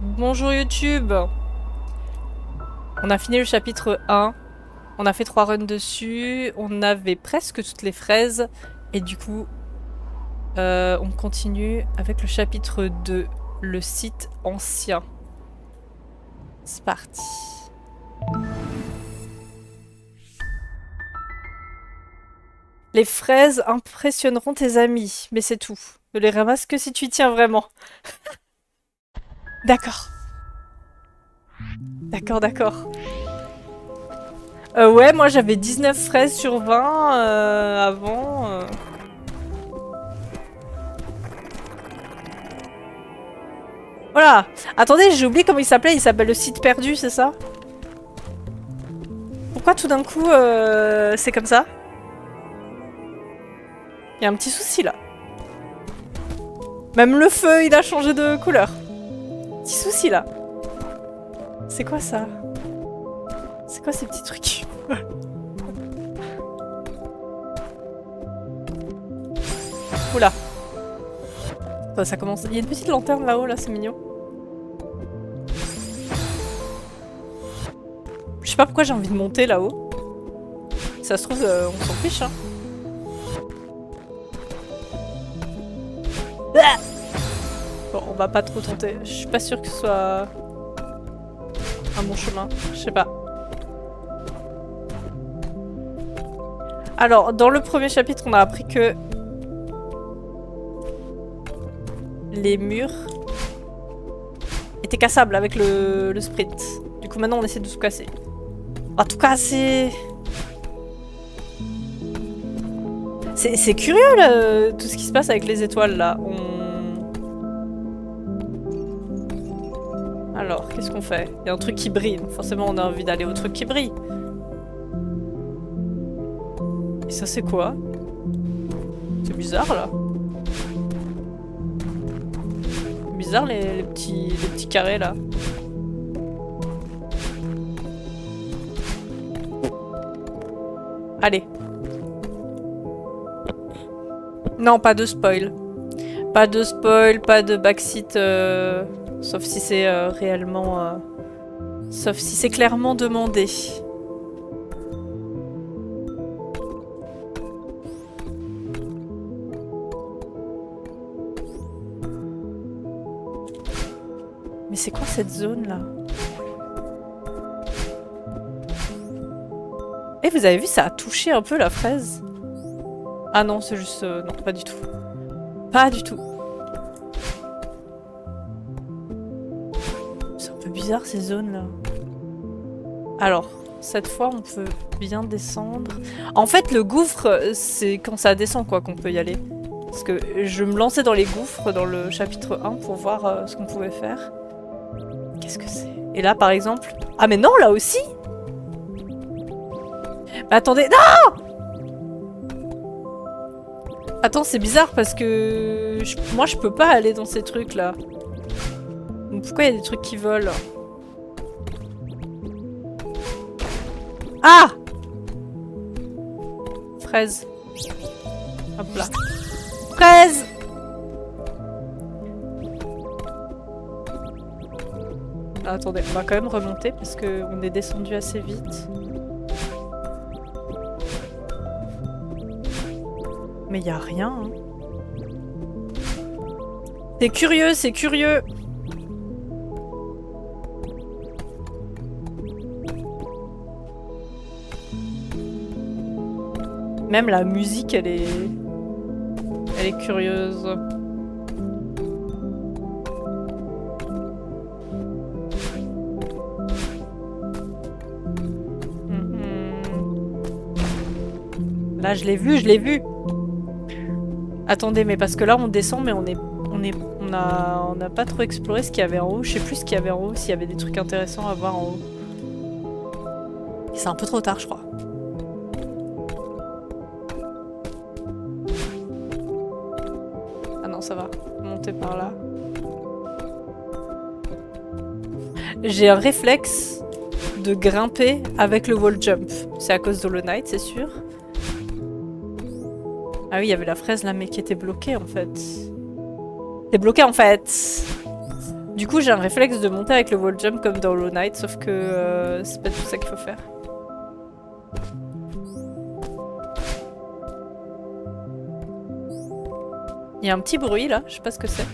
Bonjour YouTube. On a fini le chapitre 1. On a fait 3 runs dessus. On avait presque toutes les fraises. Et du coup, on continue avec le chapitre 2. Le site ancien. C'est parti. Les fraises impressionneront tes amis. Mais c'est tout. Ne les ramasse que si tu y tiens vraiment. D'accord. D'accord. Ouais, moi j'avais 19 fraises sur 20 avant. Voilà. Attendez, j'ai oublié comment il s'appelait. Il s'appelle le site perdu, c'est ça? Pourquoi tout d'un coup c'est comme ça? Il y a un petit souci là. Même le feu, il a changé de couleur. Petit souci là. C'est quoi ça? C'est quoi ces petits trucs? Oula. Ça commence. Il y a une petite lanterne là-haut, là, c'est mignon. Je sais pas pourquoi j'ai envie de monter là-haut. Ça se trouve, on s'en fiche, hein. Ah, bon, on va pas trop tenter. Je suis pas sûre que ce soit un bon chemin. Je sais pas. Alors, dans le premier chapitre, on a appris que les murs étaient cassables avec le sprint. Du coup, maintenant, on essaie de tout casser. En tout cas, c'est curieux, là, tout ce qui se passe avec les étoiles, là. Alors, qu'est-ce qu'on fait? Il y a un truc qui brille. Donc forcément, on a envie d'aller au truc qui brille. Et ça, c'est quoi? C'est bizarre, là. Bizarre, les petits carrés, là. Allez. Non, pas de spoil. Pas de spoil, pas de backseat, sauf si c'est réellement... Sauf si c'est clairement demandé. Mais c'est quoi cette zone là? Eh, vous avez vu, ça a touché un peu la fraise? Ah non, c'est juste... non, pas du tout. Pas du tout. C'est un peu bizarre ces zones là. Alors, cette fois on peut bien descendre. En fait, le gouffre, c'est quand ça descend quoi qu'on peut y aller. Parce que je me lançais dans les gouffres dans le chapitre 1 pour voir ce qu'on pouvait faire. Qu'est-ce que c'est? Et là, par exemple... Ah mais non, là aussi! Mais attendez... Non! Attends, c'est bizarre parce que... Moi, je peux pas aller dans ces trucs-là. Donc pourquoi il y a des trucs qui volent? Ah! Fraise. Hop là. Fraise! Ah, attendez, on va quand même remonter parce qu'on est descendu assez vite. Mais y a rien. Hein. C'est curieux, c'est curieux. Même la musique, elle est curieuse. Là, je l'ai vu, je l'ai vu. Attendez, mais parce que là, on descend, mais on a pas trop exploré ce qu'il y avait en haut. Je sais plus ce qu'il y avait en haut, s'il y avait des trucs intéressants à voir en haut. C'est un peu trop tard, je crois. Ah non, ça va. Monter par là. J'ai un réflexe de grimper avec le wall jump. C'est à cause d'Hollow Knight, c'est sûr. Ah oui, il y avait la fraise là, mais qui était bloquée en fait. T'es bloqué en fait. Du coup, j'ai un réflexe de monter avec le wall jump comme dans Hollow Knight, sauf que c'est pas tout ça qu'il faut faire. Il y a un petit bruit là, je sais pas ce que c'est.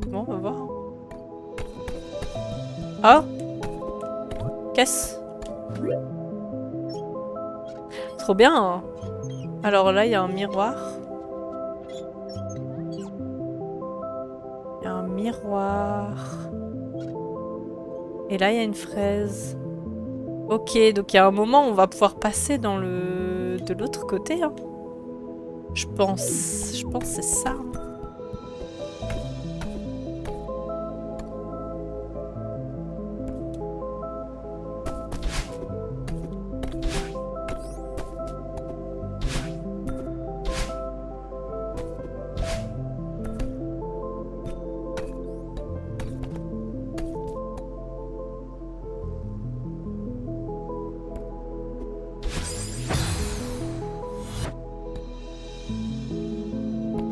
Bon, on va voir. Oh! Qu'est-ce? Trop bien! Alors là, il y a un miroir. Il y a un miroir. Et là, il y a une fraise. Ok, donc il y a un moment où on va pouvoir passer dans le... de l'autre côté. Hein. Je pense que c'est ça.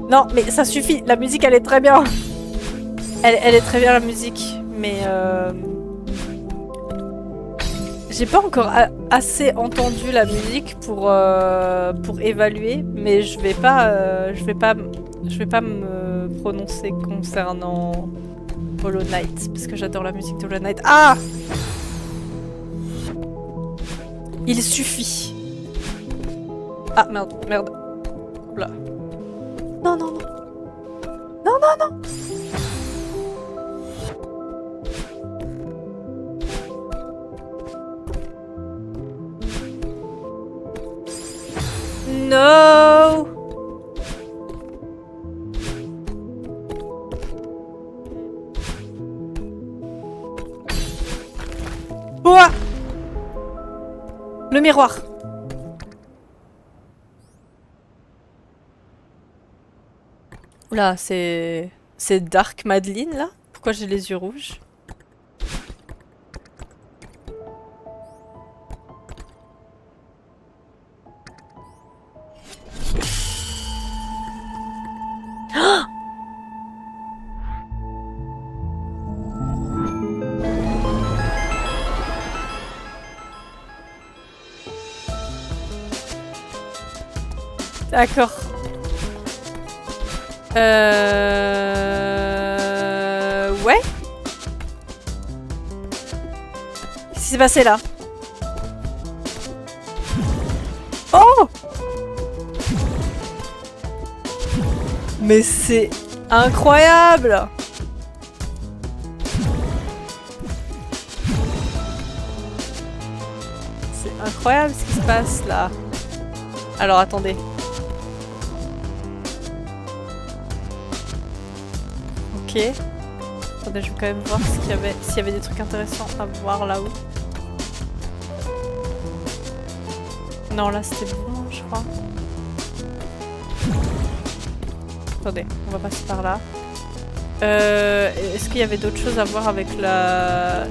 Non, mais ça suffit. La musique, elle est très bien. Elle est très bien, la musique. Mais j'ai pas encore assez entendu la musique pour évaluer. Mais je vais pas me prononcer concernant Hollow Knight. Parce que j'adore la musique de Hollow Knight. Ah! Il suffit. Ah, merde, merde. Oula. Non, non, non. Non, non, non. No. Ouah. Le miroir. Oula, c'est Dark Madeline là? Pourquoi j'ai les yeux rouges? D'accord. Ouais. Qu'est-ce qui s'est passé là? Oh! Mais c'est incroyable! C'est incroyable ce qui se passe là. Alors attendez. Ok. Attendez, je vais quand même voir s'il y avait des trucs intéressants à voir là-haut. Non, là c'était bon, je crois. Attendez, on va passer par là. Est-ce qu'il y avait d'autres choses à voir avec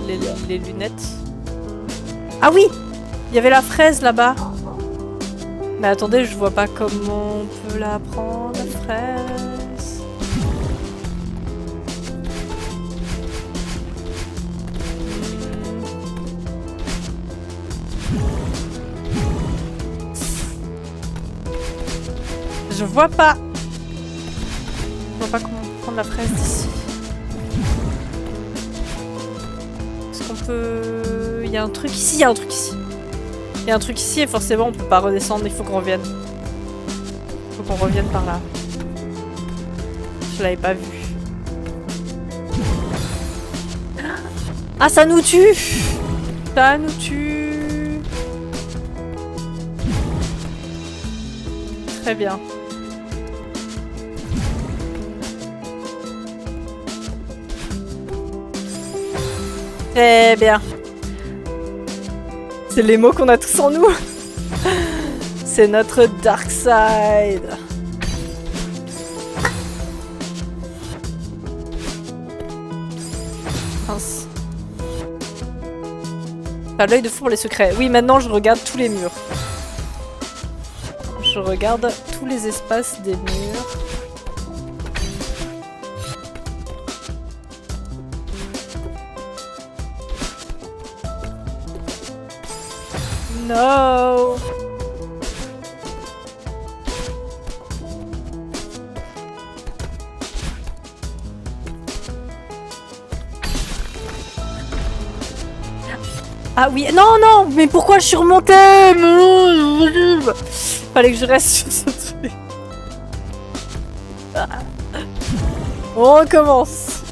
les lunettes? Ah oui! Il y avait la fraise là-bas. Mais attendez, je vois pas comment on peut la prendre, la fraise. Je vois pas. Je vois pas comment prendre la fraise d'ici. Est-ce qu'on peut... Il y a un truc ici, il y a un truc ici. Il y a un truc ici et forcément on peut pas redescendre, il faut qu'on revienne. Il faut qu'on revienne par là. Je l'avais pas vu. Ah, ça nous tue! Ça nous tue! Très bien. Très bien. C'est les mots qu'on a tous en nous. C'est notre dark side. Mince. T'as l'œil de fou pour les secrets. Oui, maintenant je regarde tous les murs. Je regarde tous les espaces des murs. No! Ah oui, non, non, mais pourquoi je suis remontée? Fallait que je reste sur ce truc. On recommence.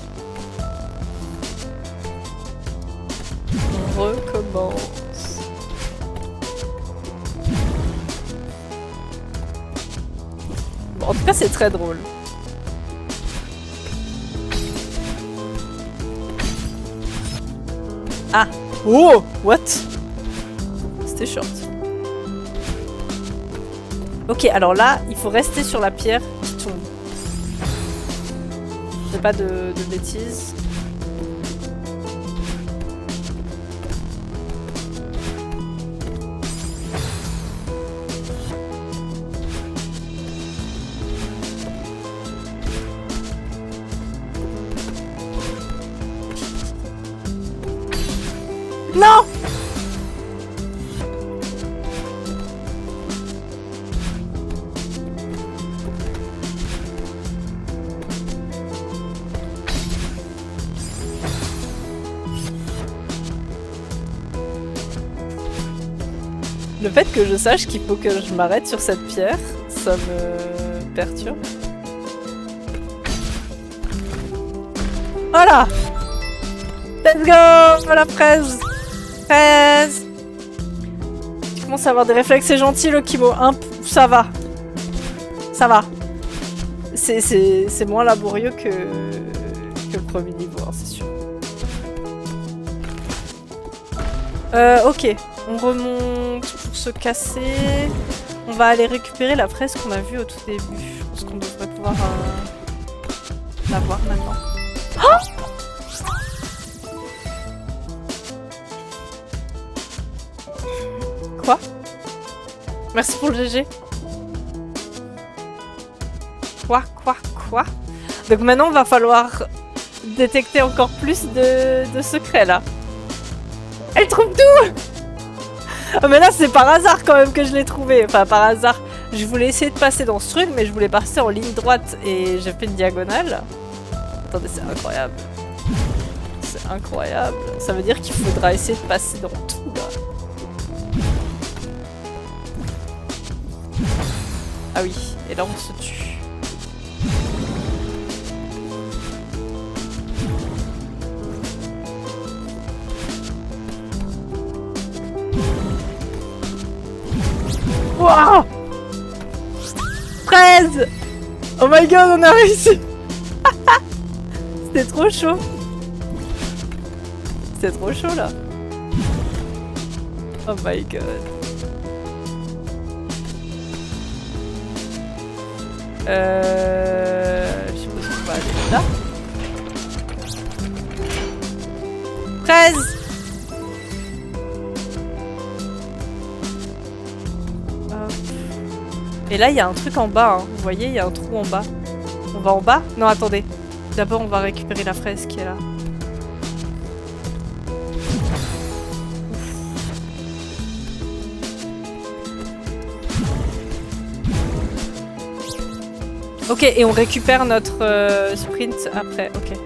On recommence. Bon, en tout cas, c'est très drôle. Ah! Oh! What? C'était short. Ok, alors là, il faut rester sur la pierre qui tombe. Fais pas de bêtises. Non! Le fait que je sache qu'il faut que je m'arrête sur cette pierre, ça me perturbe. Voilà! Let's go! La fraise! Fraise! Tu commences à avoir des réflexes, c'est gentil le Kimo. Ça va. Ça va. C'est moins laborieux que le premier niveau, hein, c'est sûr. Ok. On remonte pour se casser. On va aller récupérer la fraise qu'on a vue au tout début. Je pense qu'on devrait pouvoir la voir maintenant. Oh! Quoi? Merci pour le GG. Quoi? Donc maintenant, il va falloir détecter encore plus de secrets, là. Elle trouve tout! Oh, mais là, c'est par hasard, quand même, que je l'ai trouvé. Enfin, par hasard. Je voulais essayer de passer dans ce truc, mais je voulais passer en ligne droite. Et j'ai fait une diagonale. Attendez, c'est incroyable. C'est incroyable. Ça veut dire qu'il faudra essayer de passer dans tout, là. Ah oui, et là on se tue. Wouah! 13! Oh my god, on a réussi! C'était trop chaud! C'était trop chaud là! Oh my god! Je suppose qu'on va aller là. 13! Et là, il y a un truc en bas. Hein. Vous voyez, il y a un trou en bas. On va en bas? Non, attendez. D'abord, on va récupérer la fraise qui est là. Ok, et on récupère notre sprint après, ok.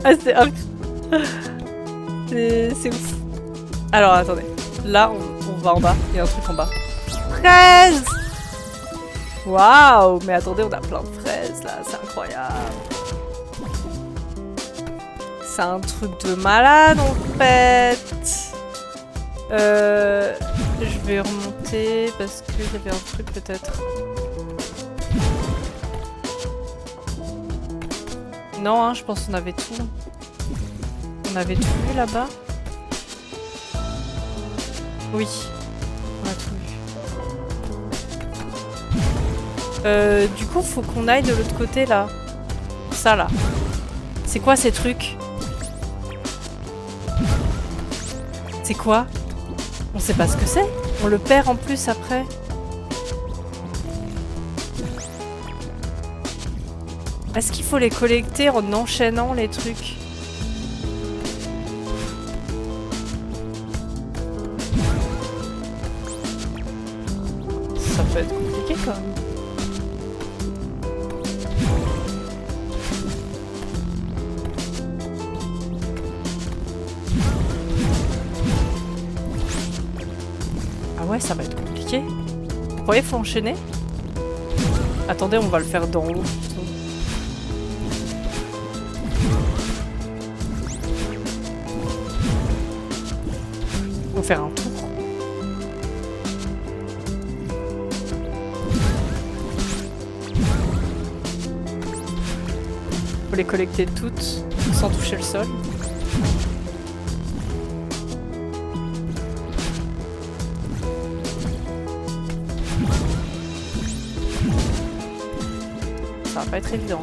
Ah, c'est ouf. Alors, attendez. Là, on va en bas. Il y a un truc en bas. Fraises! Waouh! Mais attendez, on a plein de fraises, là. C'est incroyable. C'est un truc de malade, en fait. Je vais remonter parce qu'il y avait un truc, peut-être. Non, hein, je pense qu'on avait tout. On avait tout vu là-bas. Oui, on a tout vu. Du coup, faut qu'on aille de l'autre côté, là. Ça, là. C'est quoi, ces trucs? C'est quoi? On sait pas ce que c'est. On le perd en plus, après. Est-ce qu'il faut les collecter en enchaînant les trucs? Ça peut être compliqué quand même. Ah ouais, ça va être compliqué. Vous croyez qu'il faut enchaîner? Attendez, on va le faire d'en haut. On va faire un tour. Faut les collecter toutes sans toucher le sol. Ça va pas être évident.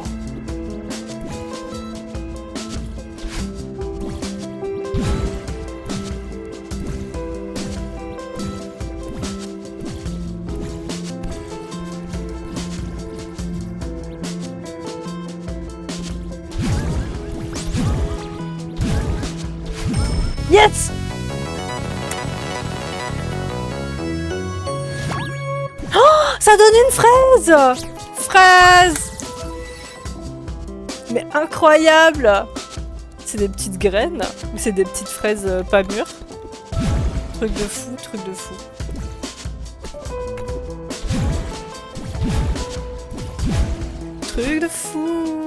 Yes! Oh, ça donne une fraise! Fraise! Mais incroyable! C'est des petites graines ou c'est des petites fraises pas mûres? Truc de fou, truc de fou. Truc de fou!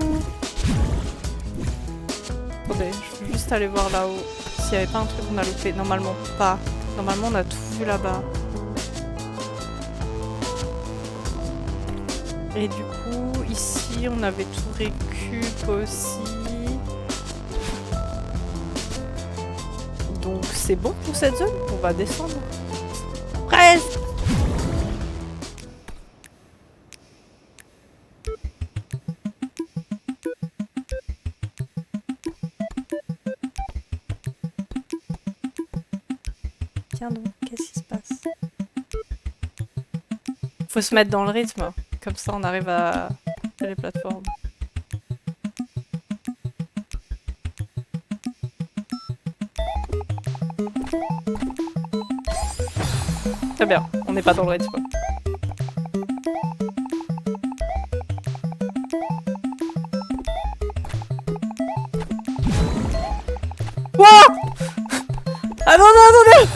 Attendez, je veux juste aller voir là-haut. S'il n'y avait pas un truc qu'on a loupé. Normalement pas. Normalement on a tout vu là-bas. Et du coup, ici on avait tout récup aussi. Donc c'est bon pour cette zone. On va descendre. Fraise! Tiens donc, qu'est-ce qui se passe? Faut se mettre dans le rythme, comme ça on arrive à faire les plateformes. Très bien, on n'est pas dans le rythme. Wouah! Ah non, non, attendez!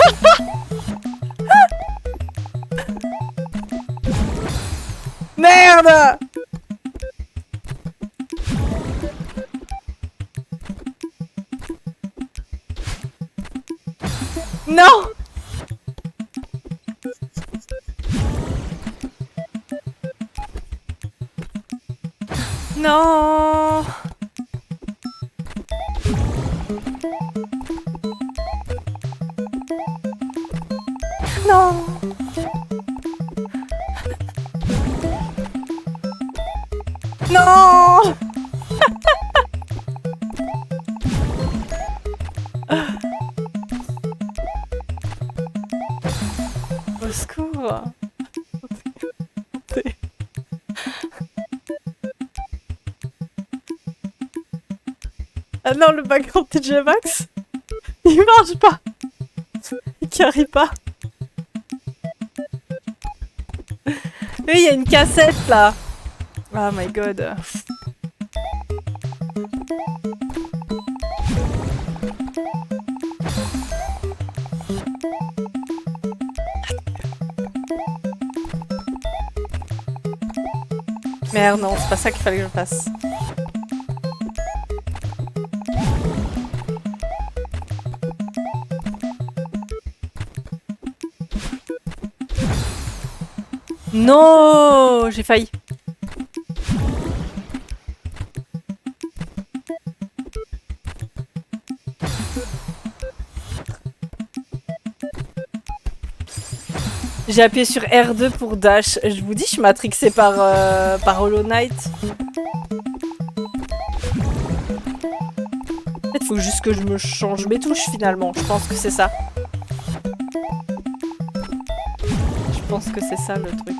Merde! Non! Non! Non! Non! Au secours! Ah non, le background TJ Maxx, il marche pas. Il carry pas. Oui, il y a une cassette là. Oh my god. Merde, non, c'est pas ça qu'il fallait que je fasse. Non, j'ai failli. J'ai appuyé sur R2 pour dash. Je vous dis, je suis matrixée par Hollow Knight. En fait, faut juste que je me change mes touches finalement. Je pense que c'est ça. Je pense que c'est ça le truc.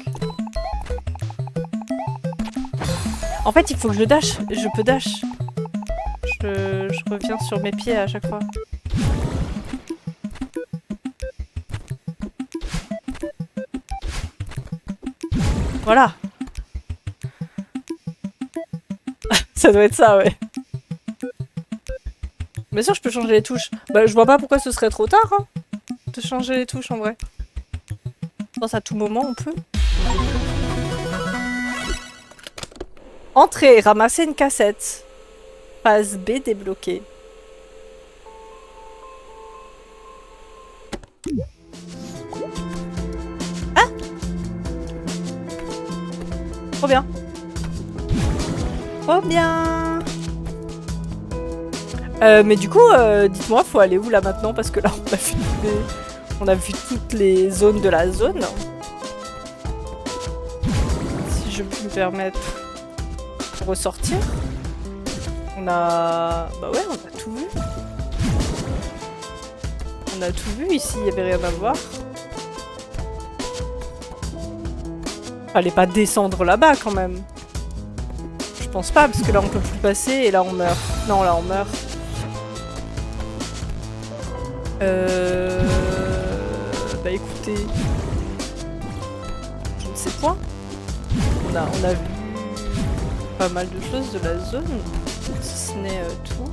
En fait, il faut que je dash. Je peux dash. Je reviens sur mes pieds à chaque fois. Voilà. Ça doit être ça, ouais. Bien sûr, je peux changer les touches. Bah, je vois pas pourquoi ce serait trop tard, hein, de changer les touches, en vrai. Je pense à tout moment, on peut. Entrée, ramasser une cassette. Phase B débloquée. Ah! Trop bien. Trop bien. Mais du coup, dites-moi, faut aller où là maintenant? Parce que là, on a vu toutes les zones de la zone. Si je peux me permettre de ressortir. On a... Bah ouais, on a tout vu. On a tout vu ici, il n'y avait rien à voir. Fallait pas descendre là-bas quand même. Je pense pas, parce que là on peut plus passer et là on meurt. Non, là on meurt. Bah écoutez... Je ne sais point. On a vu pas mal de choses de la zone. Si ce n'est tout.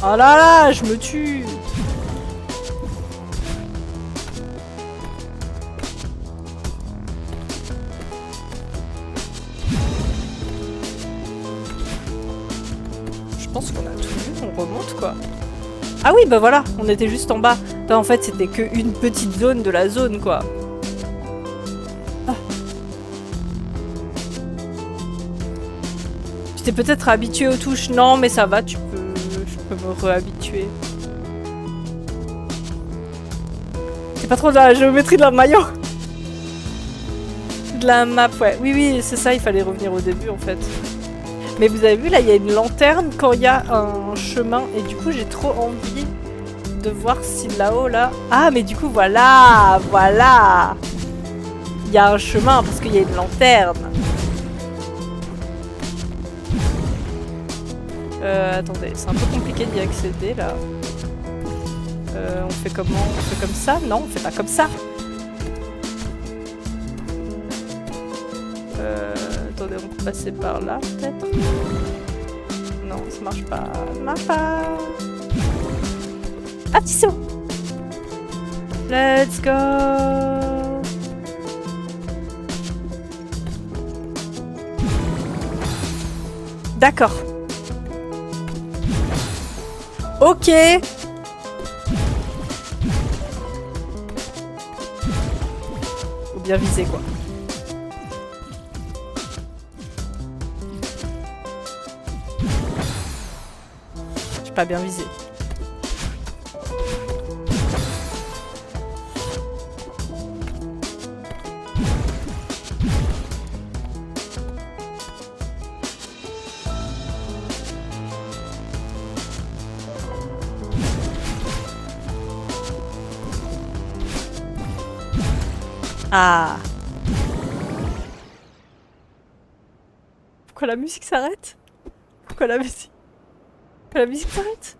Oh là là, je me tue! Je pense qu'on a tout vu, on remonte quoi. Ah oui, bah voilà, on était juste en bas. Là, en fait, c'était qu'une petite zone de la zone, quoi. Ah. Tu t'es peut-être habitué aux touches. Non, mais ça va, je peux me réhabituer. C'est pas trop de la géométrie de la maillot. De la map, ouais. Oui, oui, c'est ça, il fallait revenir au début, en fait. Mais vous avez vu, là, il y a une lanterne quand il y a un chemin. Et du coup, j'ai trop envie de voir si là-haut, là... Ah, mais du coup, voilà! Voilà! Il y a un chemin parce qu'il y a une lanterne. Attendez, c'est un peu compliqué d'y accéder, là. On fait comment? On fait comme ça? Non, on fait pas comme ça. Attendez, on peut passer par là, peut-être? Non, ça marche pas. Ça marche pas. Ah, tissu! Let's go! D'accord. Ok. Faut bien viser, quoi. J'ai pas bien visé. Ah. Pourquoi la musique s'arrête? Pourquoi la musique s'arrête?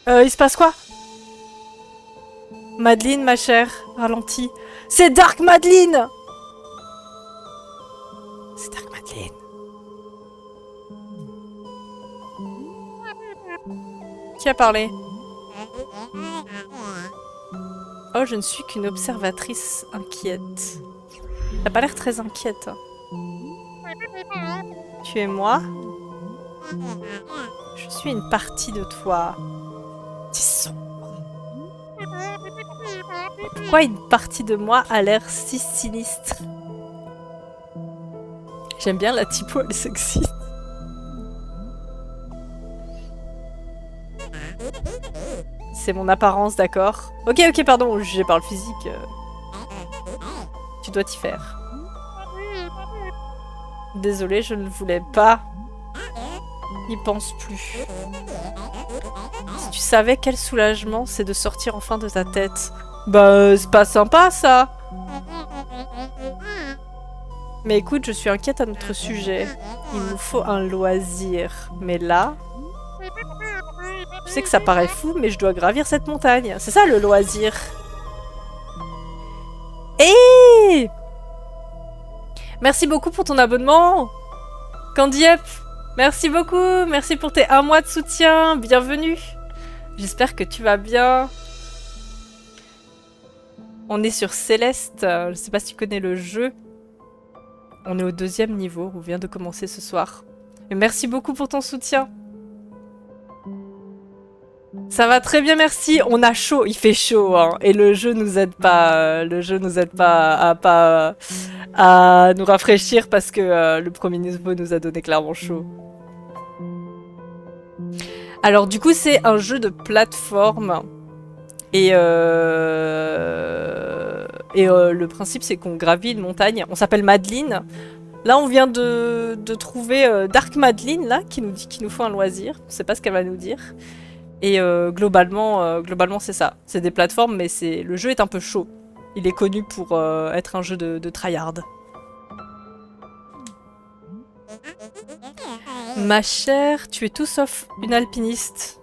Il se passe quoi? Madeline, ma chère, ralentis. C'est Dark Madeline! C'est Dark Madeline. Qui a parlé? Oh, je ne suis qu'une observatrice inquiète. T'as pas l'air très inquiète. Tu es moi? Je suis une partie de toi. C'est sombre. Pourquoi une partie de moi a l'air si sinistre? J'aime bien la typo, elle est sexy. c'est mon apparence, d'accord. Ok, ok, pardon, jugé par le physique. Tu dois t'y faire. Désolée, je ne voulais pas. N'y pense plus. Si tu savais quel soulagement c'est de sortir enfin de ta tête. Bah, c'est pas sympa, ça. Mais écoute, je suis inquiète à notre sujet. Il nous faut un loisir. Mais là... Je sais que ça paraît fou, mais je dois gravir cette montagne. C'est ça, le loisir. Hé! Merci beaucoup pour ton abonnement, Candy Up. Merci beaucoup. Merci pour tes 1 mois de soutien. Bienvenue. J'espère que tu vas bien. On est sur Céleste. Je sais pas si tu connais le jeu. On est au 2e niveau. On vient de commencer ce soir. Et merci beaucoup pour ton soutien. Ça va très bien, merci. On a chaud, il fait chaud, hein. Et le jeu nous aide pas. Le jeu nous aide pas à nous rafraîchir parce que le premier niveau nous a donné clairement chaud. Alors du coup, c'est un jeu de plateforme. Et le principe, c'est qu'on gravit une montagne. On s'appelle Madeline. Là, on vient de trouver Dark Madeline, là, qui nous dit qu'il nous faut un loisir. Je sais pas ce qu'elle va nous dire. Et globalement, c'est ça. C'est des plateformes, mais le jeu est un peu chaud. Il est connu pour être un jeu de tryhard. Ma chère, tu es tout sauf une alpiniste.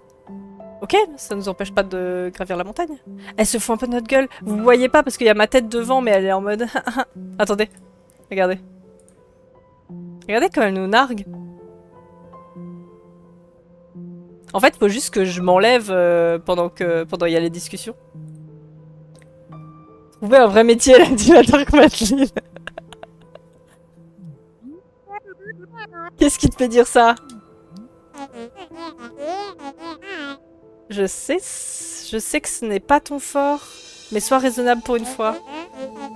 Ok, ça nous empêche pas de gravir la montagne. Elle se fout un peu de notre gueule. Vous voyez pas parce qu'il y a ma tête devant, mais elle est en mode... Attendez, regardez. Regardez comme elle nous nargue. En fait, faut juste que je m'enlève pendant il y a les discussions. Trouver un vrai métier, là, dit la Dark Madeline. Qu'est-ce qui te fait dire ça? Je sais que ce n'est pas ton fort, mais sois raisonnable pour une fois.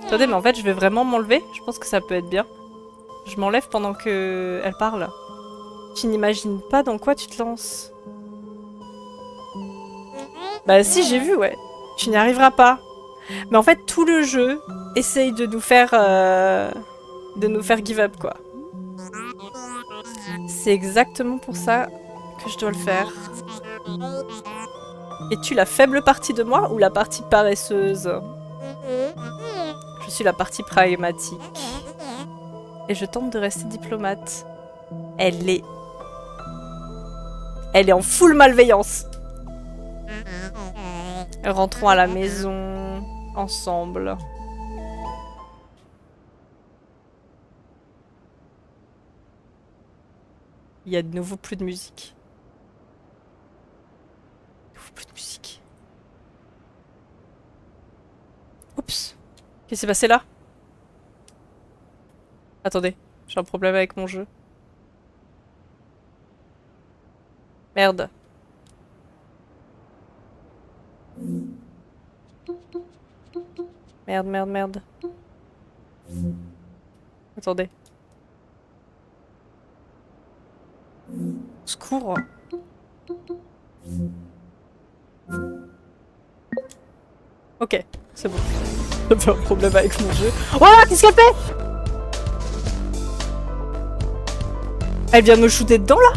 Attendez, mais en fait, je vais vraiment m'enlever. Je pense que ça peut être bien. Je m'enlève pendant qu'elle parle. Tu n'imagines pas dans quoi tu te lances. Bah si, j'ai vu, ouais. Tu n'y arriveras pas. Mais en fait, tout le jeu essaye de nous faire give up, quoi. C'est exactement pour ça que je dois le faire. Es-tu la faible partie de moi ou la partie paresseuse? Je suis la partie pragmatique. Et je tente de rester diplomate. Elle est en full malveillance. Rentrons à la maison ensemble. Il y a de nouveau plus de musique. Plus de musique. Oups. Qu'est-ce qui s'est passé là? Attendez, j'ai un problème avec mon jeu. Merde. Merde, merde, merde. Attendez. Secours. Ok, c'est bon. J'ai un problème avec mon jeu. Oh, qu'est-ce qu'elle fait? Elle vient me shooter dedans, là?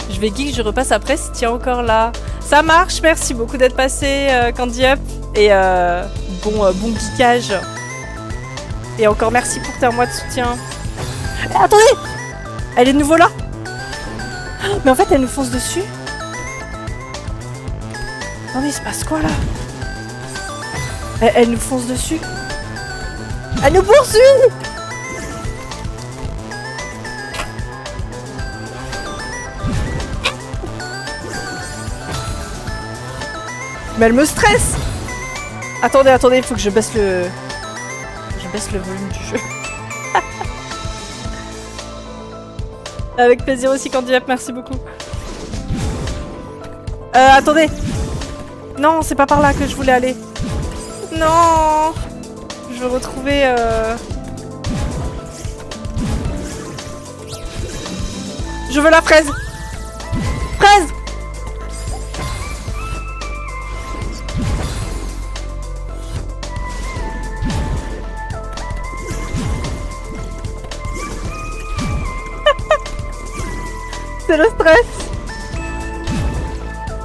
Je vais geek, je repasse après si tu es encore là. Ça marche, merci beaucoup d'être passé, Candy Up. Et bon geekage. Et encore merci pour tes mois de soutien. Attendez! Elle est de nouveau là? Mais en fait, elle nous fonce dessus. Non mais il se passe quoi là? Elle nous fonce dessus. Elle nous poursuit! Mais elle me stresse! Attendez, il faut que je baisse le... volume du jeu. Avec plaisir aussi, Candy Up, merci beaucoup. Attendez. Non, c'est pas par là que je voulais aller. Non. Je veux retrouver... Je veux la fraise. Fraise. C'est le stress.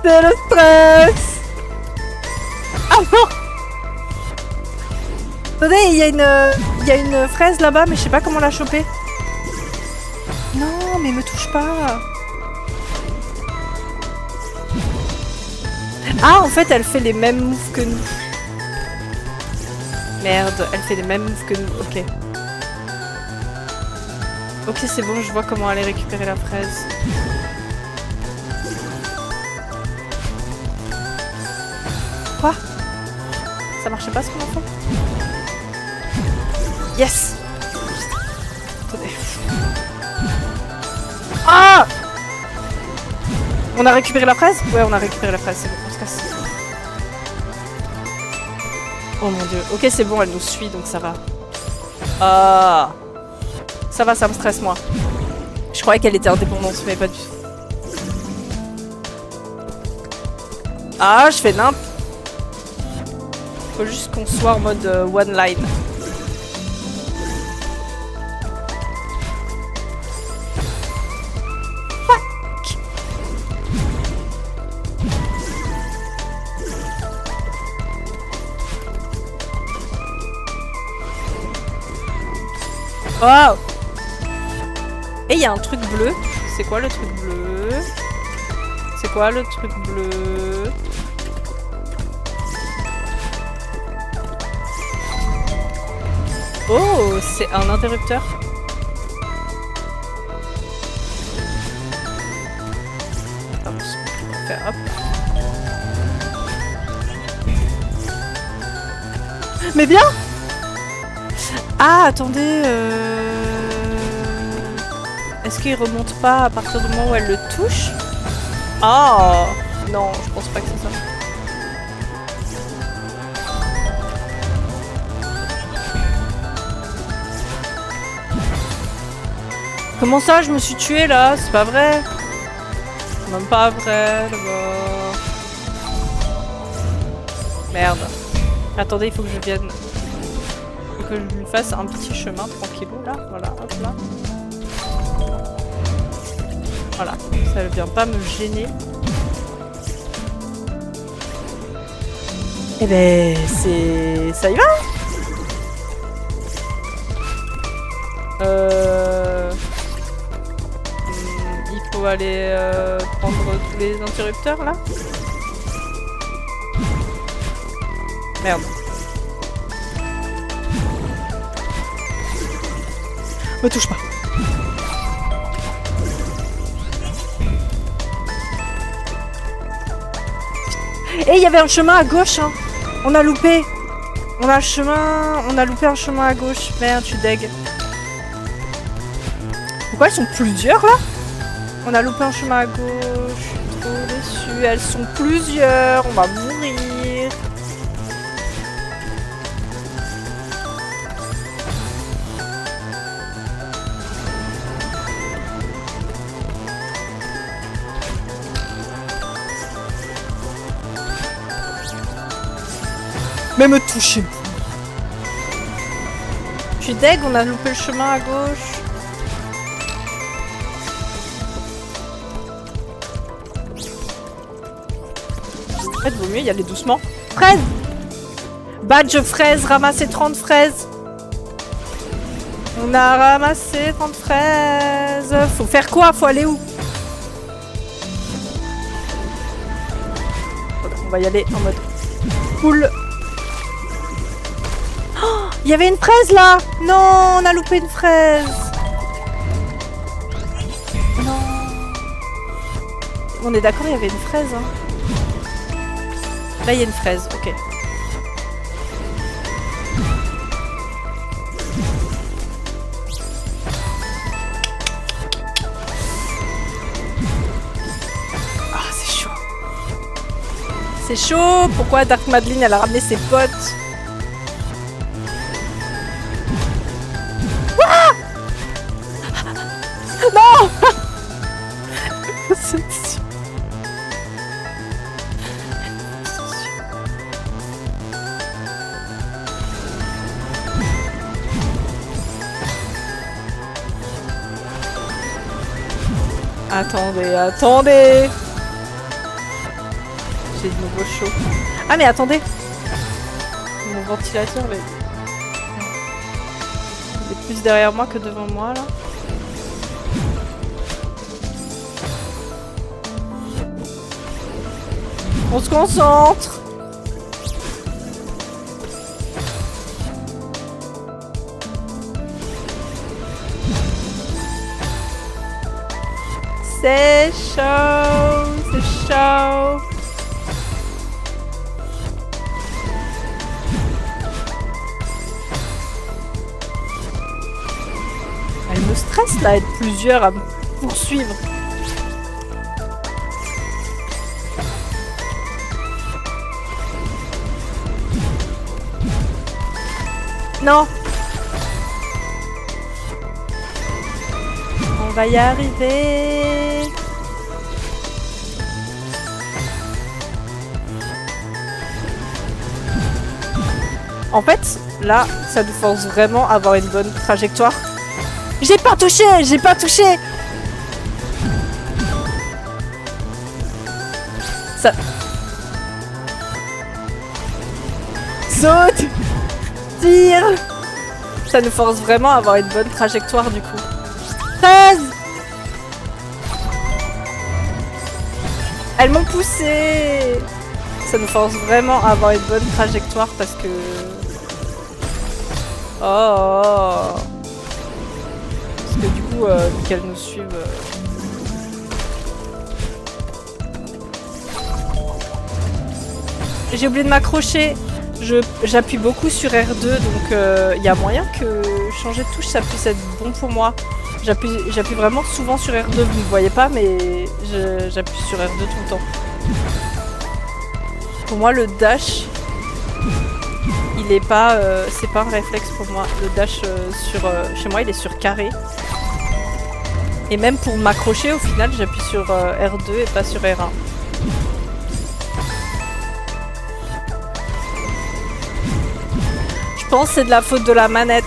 C'est le stress. Ah non. Attendez, il y a une fraise là-bas, mais je sais pas comment la choper. Non, mais me touche pas. Ah, en fait, elle fait les mêmes moves que nous. Merde, elle fait les mêmes moves que nous. Ok. Ok, c'est bon, je vois comment aller récupérer la fraise. Quoi? Ça marchait pas ce qu'on a fait? Yes! Attendez. Ah! On a récupéré la fraise? Ouais, on a récupéré la fraise, c'est bon, on se casse. Oh mon dieu. Ok, c'est bon, elle nous suit, donc ça va. Ah! Ça va, ça me stresse, moi. Je croyais qu'elle était indépendante, mais pas du tout. Ah, je fais nimp. Faut juste qu'on soit en mode one line. Fuck. Wow. Et il y a un truc bleu. C'est quoi le truc bleu? C'est quoi le truc bleu? Oh, c'est un interrupteur. Hop, on va faire hop. Mais bien! Ah, attendez. Est-ce qu'il remonte pas à partir du moment où elle le touche? Oh! Non, je pense pas que c'est ça. Comment ça, je me suis tuée là? C'est pas vrai. C'est même pas vrai, d'abord. Merde. Attendez, il faut que je vienne. Il faut que je lui fasse un petit chemin tranquillou là. Voilà, hop là. Voilà, ça ne vient pas me gêner. Eh ben, c'est... ça y va? Il faut aller prendre tous les interrupteurs là. Merde. Me touche pas. Et il y avait un chemin à gauche, hein. On a loupé. On a le chemin... On a loupé un chemin à gauche. Merde, je suis deg. Pourquoi elles sont plusieurs là? On a loupé un chemin à gauche. Je suis trop déçue. Elles sont plusieurs. On va mourir. Mais me touchez. Je suis deg, on a loupé le chemin à gauche. En fait, vaut mieux y aller doucement. Fraise! Badge fraise, ramasser 30 fraises. On a ramassé 30 fraises. Faut faire quoi? Faut aller où? Voilà, on va y aller en mode cool. Il y avait une fraise là! Non, on a loupé une fraise! Non! On est d'accord, il y avait une fraise, hein? Là, il y a une fraise, ok. Ah, c'est chaud! C'est chaud! Pourquoi Dark Madeline, elle a ramené ses potes? Non. Attendez, attendez. J'ai de nouveau chaud. Ah mais attendez. Mon ventilateur, il est plus derrière moi que devant moi, là. On se concentre. C'est chaud, c'est chaud. Elle me stresse là, être plusieurs à me poursuivre. Non. On va y arriver. En fait, là, ça nous force vraiment à avoir une bonne trajectoire. J'ai pas touché, j'ai pas touché. Ça... Saute. Tire. Ça nous force vraiment à avoir une bonne trajectoire du coup. 13. Elles m'ont poussé. Ça nous force vraiment à avoir une bonne trajectoire parce que... Oh. Parce que du coup, vu qu'elles nous suivent... J'ai oublié de m'accrocher. J'appuie beaucoup sur R2, donc il y a moyen que changer de touche ça puisse être bon pour moi. J'appuie vraiment souvent sur R2, vous ne voyez pas, mais j'appuie sur R2 tout le temps. Pour moi, le dash, il est pas, c'est pas un réflexe pour moi. Le dash chez moi, il est sur carré. Et même pour m'accrocher, au final, j'appuie sur R2 et pas sur R1. Je pense que c'est de la faute de la manette.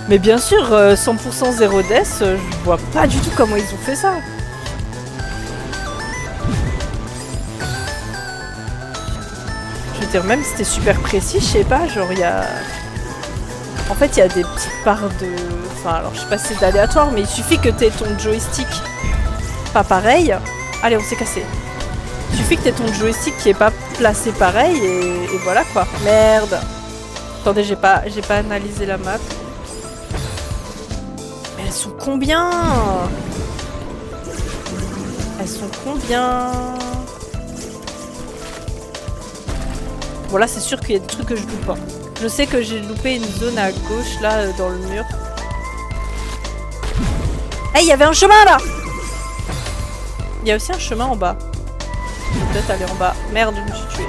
Mais bien sûr, 100% 0 death, je vois pas du tout comment ils ont fait ça. Je veux dire, même si c'était super précis, je sais pas, genre il y a... En fait, il y a des petites parts de... Enfin, alors je sais pas si c'est aléatoire, mais il suffit que t'aies ton joystick pas pareil. Allez, on s'est cassé. Il suffit que t'aies ton joystick qui est pas placé pareil et voilà quoi. Merde. Attendez, j'ai pas analysé la map. Mais elles sont combien? Elles sont combien? Bon là, c'est sûr qu'il y a des trucs que je loupe pas. Je sais que j'ai loupé une zone à gauche là dans le mur. Hey, il y avait un chemin là! Il y a aussi un chemin en bas. Je vais peut-être aller en bas. Merde, je me suis tuée.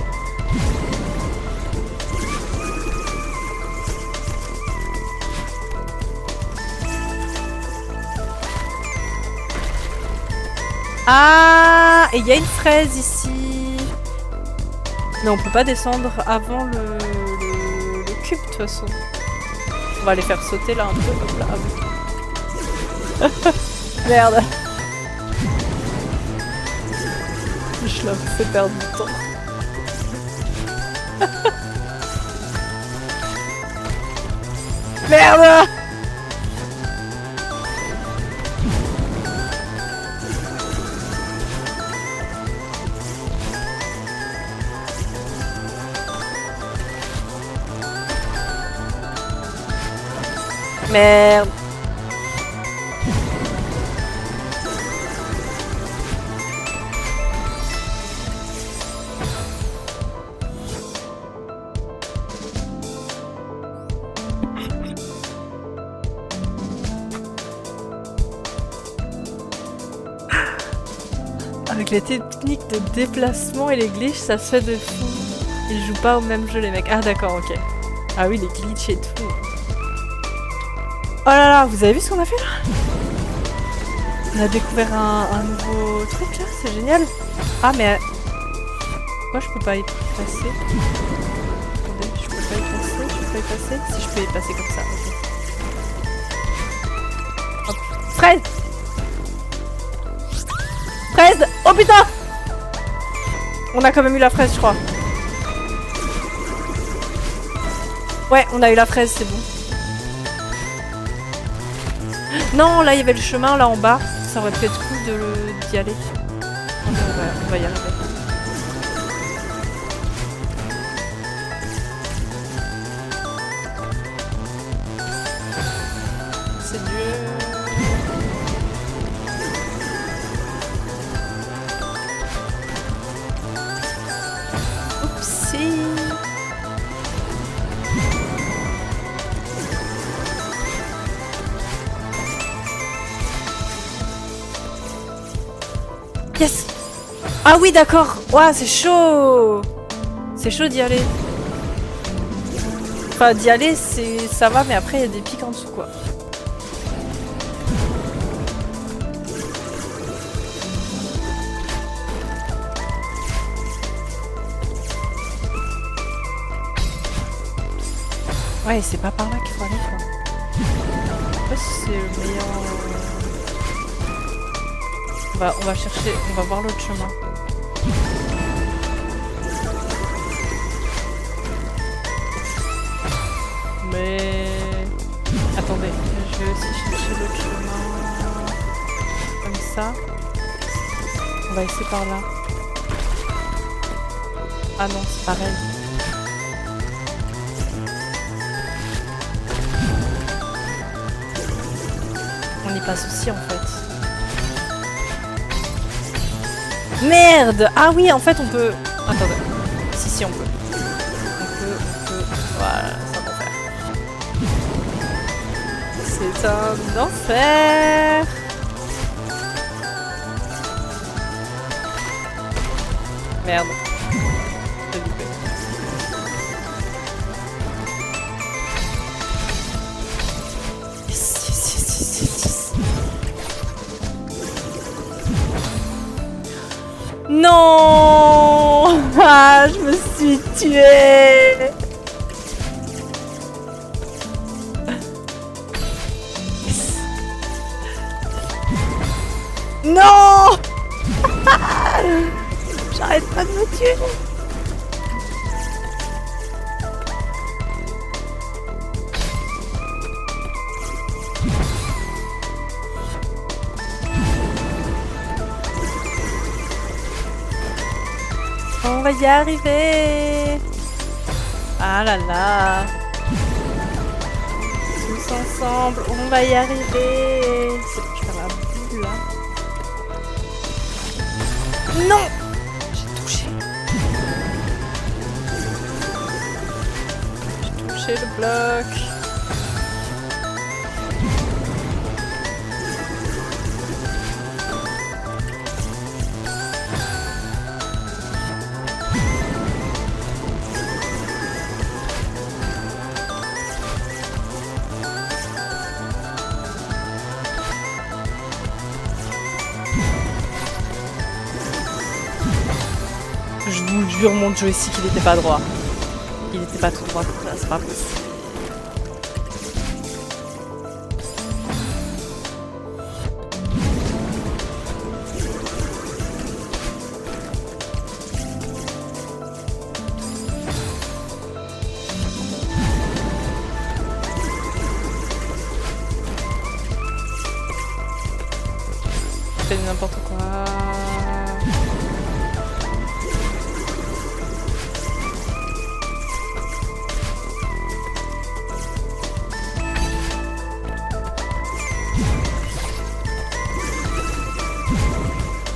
Ah! Et il y a une fraise ici. Mais on peut pas descendre avant le cube de toute façon. On va les faire sauter là un peu comme là. Merde. Je leur fais perdre du temps. Merde. Merde. Avec les techniques de déplacement et les glitches, ça se fait de fou. Ils jouent pas au même jeu les mecs. Ah d'accord, ok. Ah oui, les glitches et tout. Oh là là, vous avez vu ce qu'on a fait là? On a découvert un nouveau truc là, c'est génial. Ah mais... Pourquoi je peux pas y passer? Attendez, je peux pas y passer, je peux pas y passer? Si je peux y passer comme ça, ok. Hop. Fraise! Fraise! Oh putain! On a quand même eu la fraise, je crois. Ouais, on a eu la fraise, c'est bon. Non, là, il y avait le chemin, là, en bas. Ça aurait pu être cool d'y aller. On va y arriver. C'est dur. Oupsie. Yes! Ah oui, d'accord! Ouah, c'est chaud! C'est chaud d'y aller. Enfin, d'y aller, ça va, mais après, il y a des pics en dessous, quoi. Ouais, c'est pas par là qu'il faut aller, quoi. Je sais pas si c'est le meilleur... On va chercher, on va voir l'autre chemin. Mais... Attendez, je vais aussi chercher l'autre chemin. Comme ça. On va essayer par là. Ah non, c'est pareil. On y passe aussi en fait. Merde! Ah oui, en fait on peut... Attendez. Si, on peut. On peut... Voilà, ça va faire. C'est un enfer! Merde. J'ai loupé. Yes. Non! Ah, je me suis tuée! Yes. Non! J'arrête pas de me tuer! On va y arriver! Ah là là! Tous ensemble, on va y arriver! C'est bon, je vais faire la boule là. Non! J'ai touché. J'ai touché le bloc. Je vous jure, mon joystick, il était pas droit. Il était pas tout droit, c'est pas possible. Je fais n'importe quoi.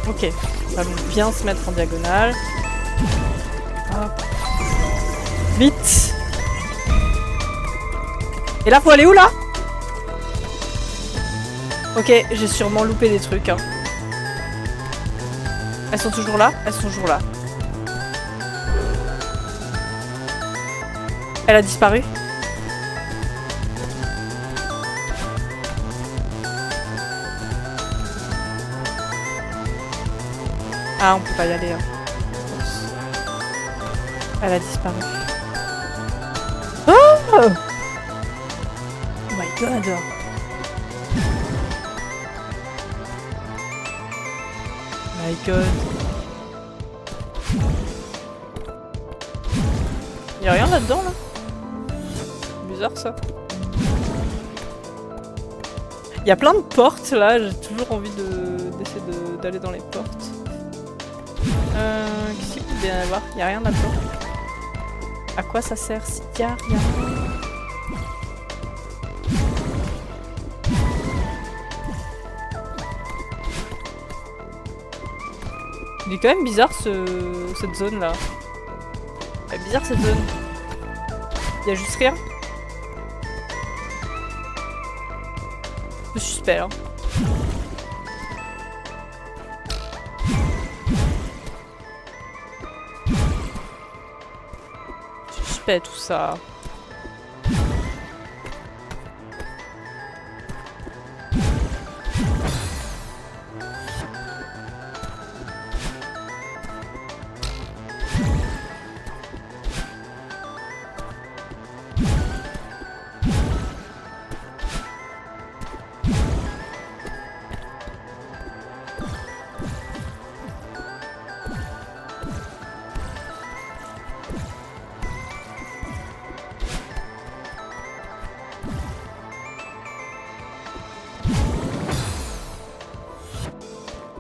Ok, on va bien se mettre en diagonale. Hop. Vite! Et là, faut aller où, là? Ok, j'ai sûrement loupé des trucs. Hein. Elles sont toujours là? Elles sont toujours là. Elle a disparu? Ah, on peut pas y aller. Hein. Elle a disparu. Oh my god. My god. Y'a rien là-dedans là? Bizarre ça. Y'a plein de portes là, j'ai toujours envie d'essayer d'aller dans les portes. Qu'est-ce qu'il peut bien y avoir? Y'a rien là-dedans. À quoi ça sert s'il y a rien? Il est quand même bizarre cette zone là. Elle est bizarre cette zone. Y'a juste rien. C'est suspect hein. Suspect tout ça.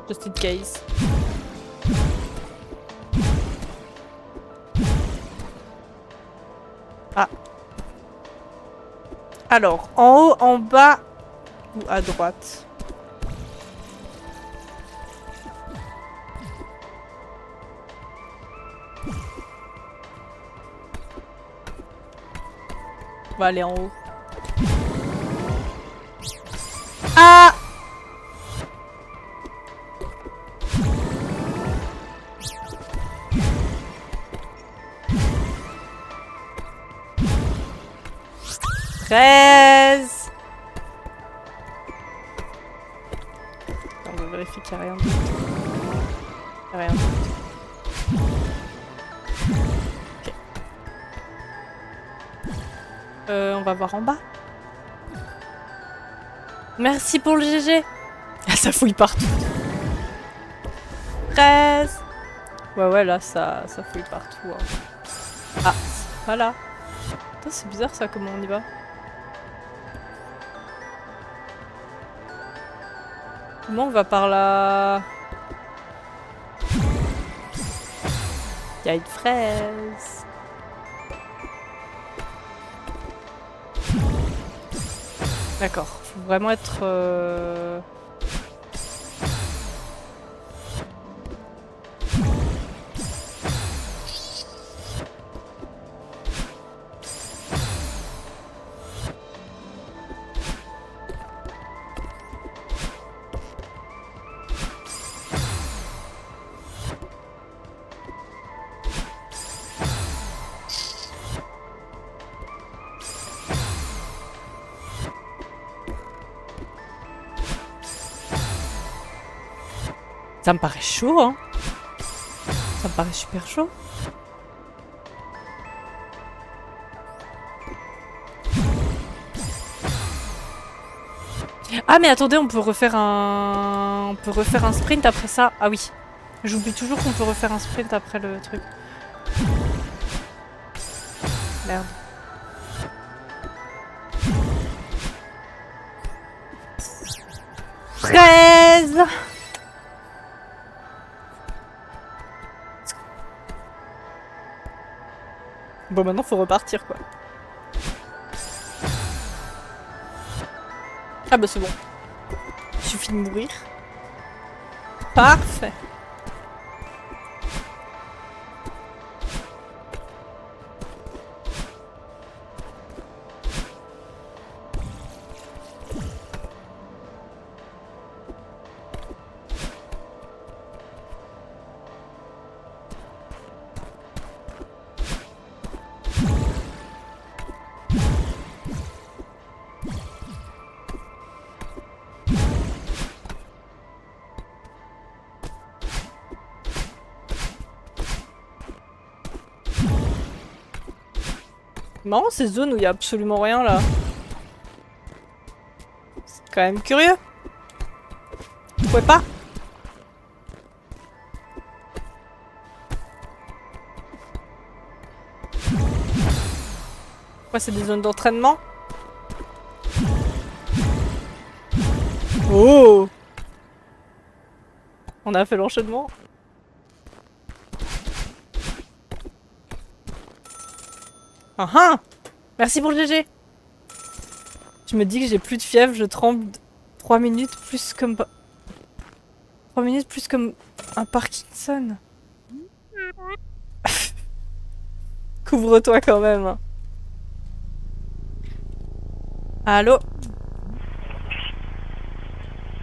Just in case. Ah. Alors, en haut, en bas ou à droite? On va aller en haut. Ah! On vérifie qu'il n'y a rien d'autre. Il n'y a rien d'autre. Ok. On va voir en bas. Merci pour le GG. Ah, ça fouille partout. 13. Ouais, là, ça fouille partout. Hein. Ah, voilà. C'est bizarre ça, comment on y va. Comment on va par là? Il y a une fraise. D'accord, faut vraiment être... Ça me paraît chaud, hein. Ça me paraît super chaud. Ah mais attendez, on peut refaire un sprint après ça. Ah oui. J'oublie toujours qu'on peut refaire un sprint après le truc. Merde. Fraise. Bon, maintenant faut repartir quoi. Ah bah c'est bon. Il suffit de mourir. Parfait. Marrant ces zones où il y a absolument rien là. C'est quand même curieux. Vous trouvez pas? Quoi, c'est des zones d'entraînement? Oh! On a fait l'enchaînement. Ah ah! Merci pour le GG! Je me dis que j'ai plus de fièvre, je tremble 3 minutes plus comme... 3 minutes plus comme un Parkinson. Couvre-toi quand même. Allô?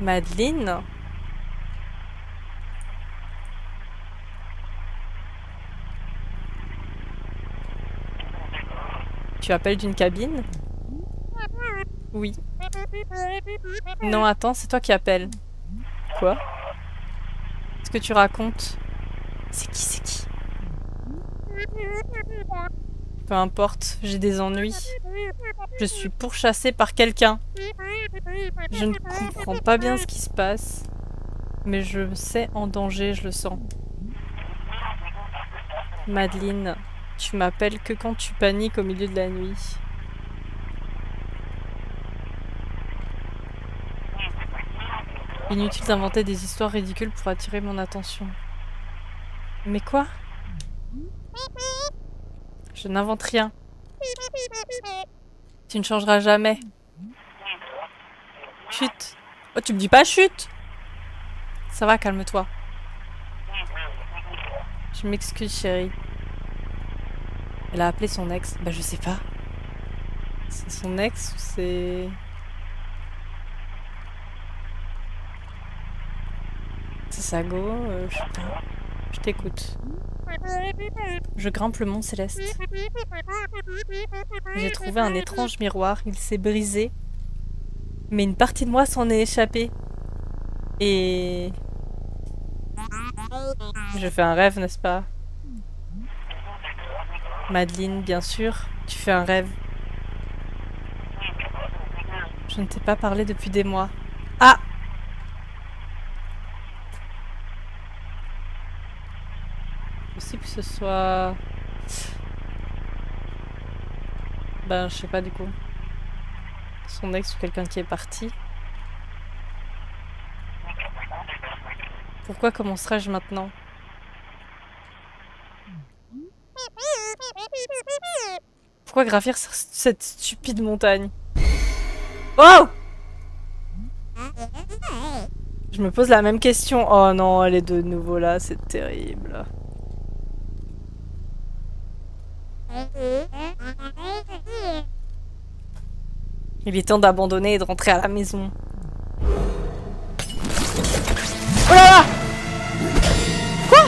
Madeleine? Tu appelles d'une cabine? Oui. Non, attends, c'est toi qui appelles. Quoi? Qu'est-ce que tu racontes? C'est qui, c'est qui? Peu importe, j'ai des ennuis. Je suis pourchassée par quelqu'un. Je ne comprends pas bien ce qui se passe. Mais je me sais en danger, je le sens. Madeleine, tu m'appelles que quand tu paniques au milieu de la nuit. Inutile d'inventer des histoires ridicules pour attirer mon attention. Mais quoi? Je n'invente rien. Tu ne changeras jamais. Chut. Oh, tu me dis pas chut! Ça va, calme-toi. Je m'excuse, chérie. Elle a appelé son ex. Bah, je sais pas. C'est son ex ou c'est... C'est sa go, je sais pas. Je t'écoute. Je grimpe le mont Céleste. J'ai trouvé un étrange miroir. Il s'est brisé. Mais une partie de moi s'en est échappée. Et... Je fais un rêve, n'est-ce pas? Madeleine, bien sûr. Tu fais un rêve. Je ne t'ai pas parlé depuis des mois. Ah! Possible que ce soit... Ben, je sais pas du coup. Son ex ou quelqu'un qui est parti. Pourquoi commencerais-je maintenant? Pourquoi gravir cette stupide montagne? Oh! Je me pose la même question. Oh non, elle est de nouveau là, c'est terrible. Il est temps d'abandonner et de rentrer à la maison. Oh là là! Quoi?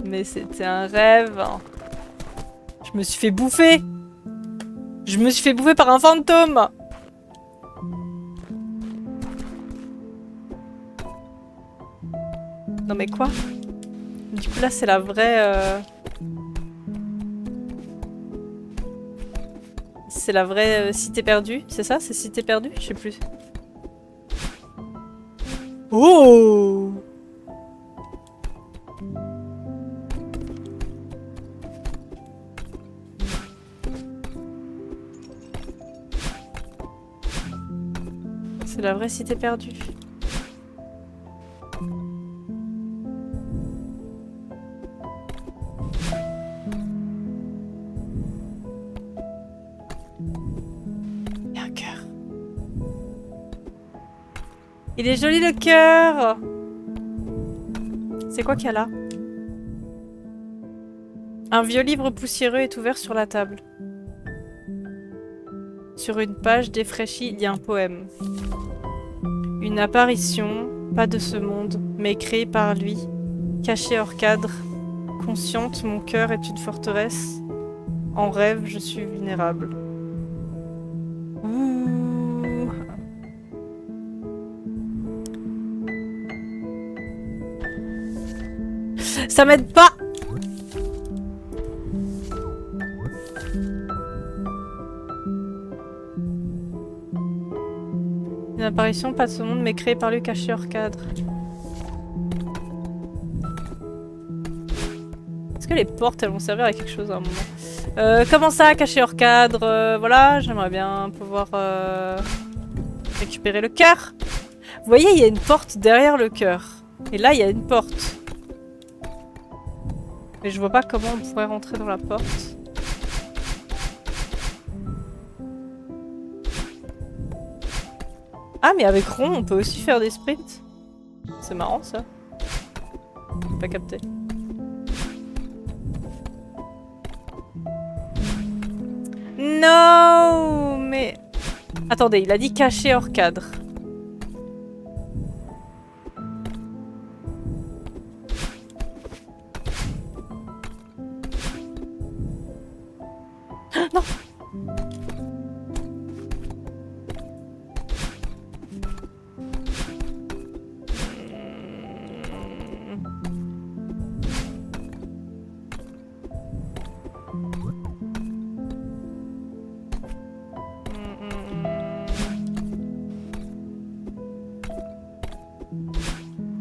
Mais c'était un rêve. Je me suis fait bouffer. Je me suis fait bouffer par un fantôme. Non mais quoi? Du coup là c'est la vraie... C'est la vraie cité perdue, c'est ça? C'est cité perdue? Je sais plus. Oh! C'est la vraie cité perdue. Il y a un cœur. Il est joli le cœur! C'est quoi qu'il y a là? Un vieux livre poussiéreux est ouvert sur la table. Sur une page défraîchie, il y a un poème. Une apparition, pas de ce monde, mais créée par lui. Caché hors cadre. Consciente, mon cœur est une forteresse. En rêve, je suis vulnérable. Ouh. Ça m'aide pas. Une apparition, pas de ce monde, mais créée par lui, caché hors cadre. Est-ce que les portes, elles vont servir à quelque chose à un moment? Comment ça, caché hors cadre? Voilà, j'aimerais bien pouvoir récupérer le cœur. Vous voyez, il y a une porte derrière le cœur. Et là, il y a une porte. Mais je vois pas comment on pourrait rentrer dans la porte. Ah, mais avec rond, on peut aussi faire des sprints. C'est marrant, ça. J'ai pas capté. Non, mais... Attendez, il a dit caché hors cadre. Non.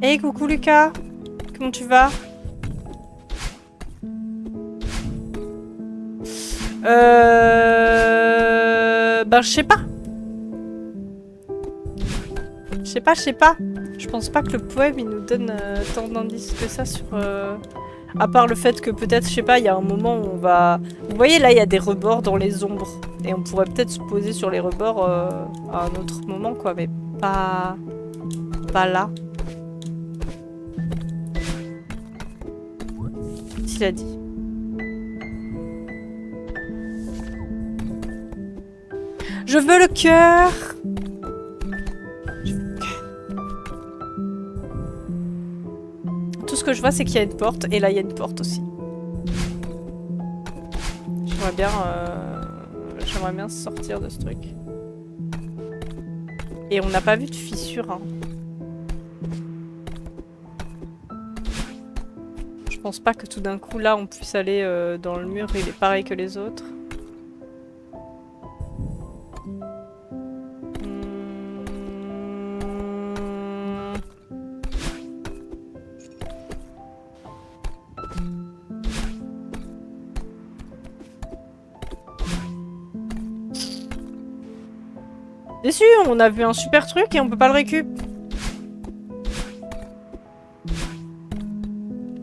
Hey, coucou Lucas. Comment tu vas? Ben, je sais pas. Je sais pas. Je pense pas que le poème il nous donne tant d'indices que ça sur. À part le fait que peut-être, je sais pas, il y a un moment où on va. Vous voyez là, il y a des rebords dans les ombres. Et on pourrait peut-être se poser sur les rebords à un autre moment, quoi. Mais pas. Pas là. Qu'est-ce qu'il a dit? Je veux le cœur. Tout ce que je vois, c'est qu'il y a une porte. Et là, il y a une porte aussi. J'aimerais bien sortir de ce truc. Et on n'a pas vu de fissure. Hein. Je pense pas que tout d'un coup, là, on puisse aller dans le mur. Il est pareil que les autres. Déçu, on a vu un super truc et on peut pas le récup.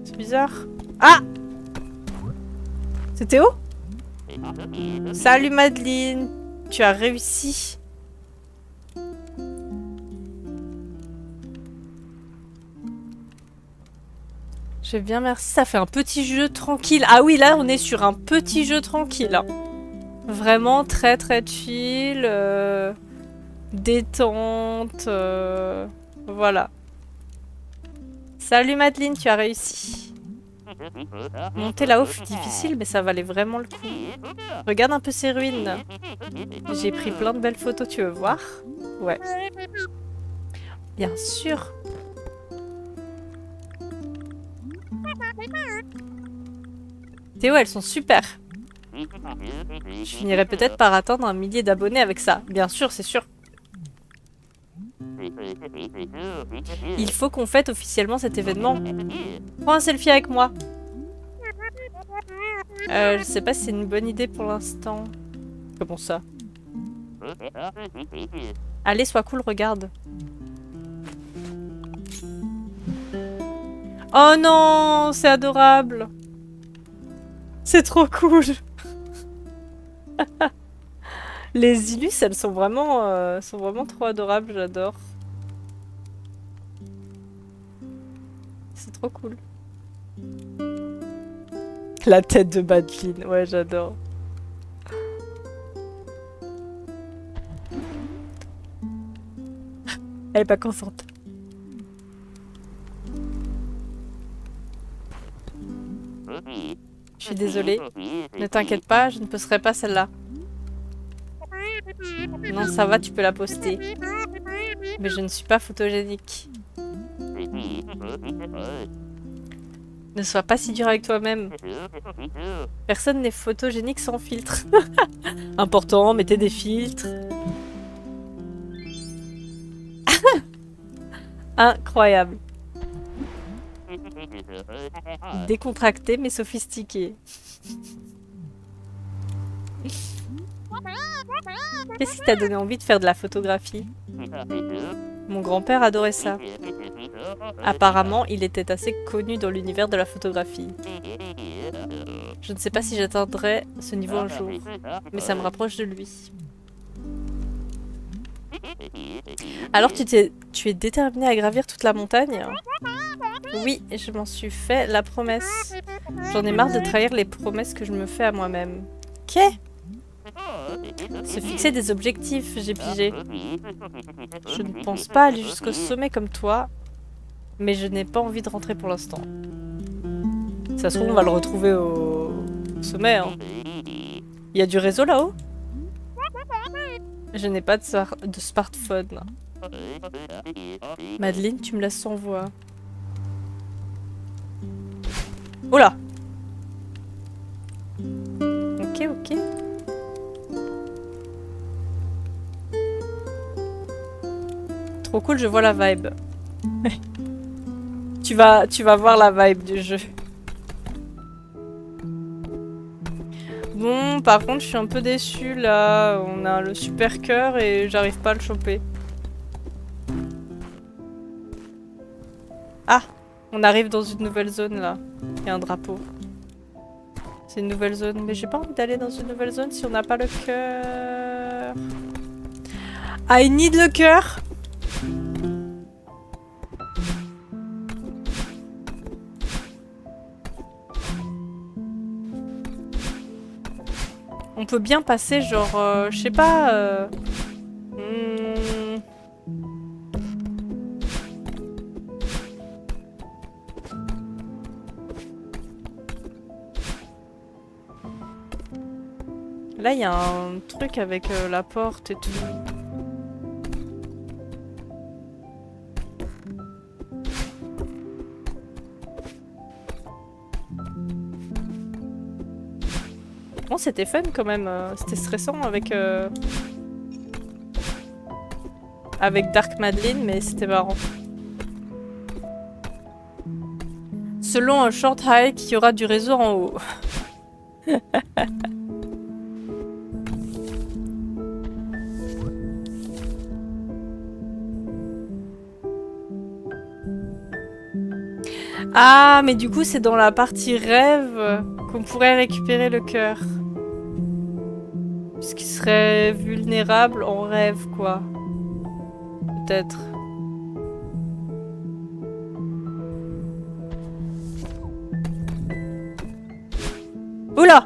C'est bizarre. Ah! C'est Théo? Salut Madeleine, tu as réussi. Je vais bien, merci. Ça fait un petit jeu tranquille. Ah oui, là on est sur un petit jeu tranquille. Hein. Vraiment très très chill. Détente. Voilà. Salut Madeleine, tu as réussi. Monter là-haut fut difficile, mais ça valait vraiment le coup. Regarde un peu ces ruines. J'ai pris plein de belles photos, tu veux voir? Ouais. Bien sûr. Théo, elles sont super. Je finirai peut-être par atteindre 1 millier d'abonnés avec ça. Bien sûr, c'est sûr. Il faut qu'on fête officiellement cet événement. Prends un selfie avec moi. Je sais pas si c'est une bonne idée pour l'instant. Comment ça? Allez, sois cool, regarde. Oh non, c'est adorable. C'est trop cool. Les illus, elles sont vraiment trop adorables, j'adore. C'est trop cool. La tête de Madeleine, ouais, j'adore. Elle est pas consciente. suis désolée. Ne t'inquiète pas, je ne posterai pas celle-là. Non, ça va, tu peux la poster. Mais je ne suis pas photogénique. Ne sois pas si dur avec toi-même. Personne n'est photogénique sans filtre. Important, mettez des filtres. Incroyable. Décontracté mais sophistiqué. Qu'est-ce qui t'a donné envie de faire de la photographie? Mon grand-père adorait ça. Apparemment, il était assez connu dans l'univers de la photographie. Je ne sais pas si j'atteindrai ce niveau un jour, mais ça me rapproche de lui. Alors tu es déterminé à gravir toute la montagne? Oui, je m'en suis fait la promesse. J'en ai marre de trahir les promesses que je me fais à moi-même. Qu'est-ce? Se fixer des objectifs, j'ai pigé. Je ne pense pas aller jusqu'au sommet comme toi, mais je n'ai pas envie de rentrer pour l'instant. Ça se trouve, on va le retrouver au sommet. Hein. Il y a du réseau là-haut? Je n'ai pas de smartphone. Madeleine, tu me laisses sans voix. Oh là! Ok, ok. Trop cool, je vois la vibe. tu vas voir la vibe du jeu. Bon, par contre, je suis un peu déçue là. On a le super cœur et j'arrive pas à le choper. Ah! On arrive dans une nouvelle zone là. Il y a un drapeau. C'est une nouvelle zone. Mais j'ai pas envie d'aller dans une nouvelle zone si on n'a pas le cœur. I need le cœur! On peut bien passer genre, je sais pas... Là, il y a un truc avec la porte et tout. Bon, c'était fun quand même. C'était stressant avec Dark Madeleine, mais c'était marrant. Selon un short hike, il y aura du réseau en haut. Ah, mais du coup, c'est dans la partie rêve qu'on pourrait récupérer le cœur. Puisqu'il serait vulnérable en rêve, quoi. Peut-être. Oula!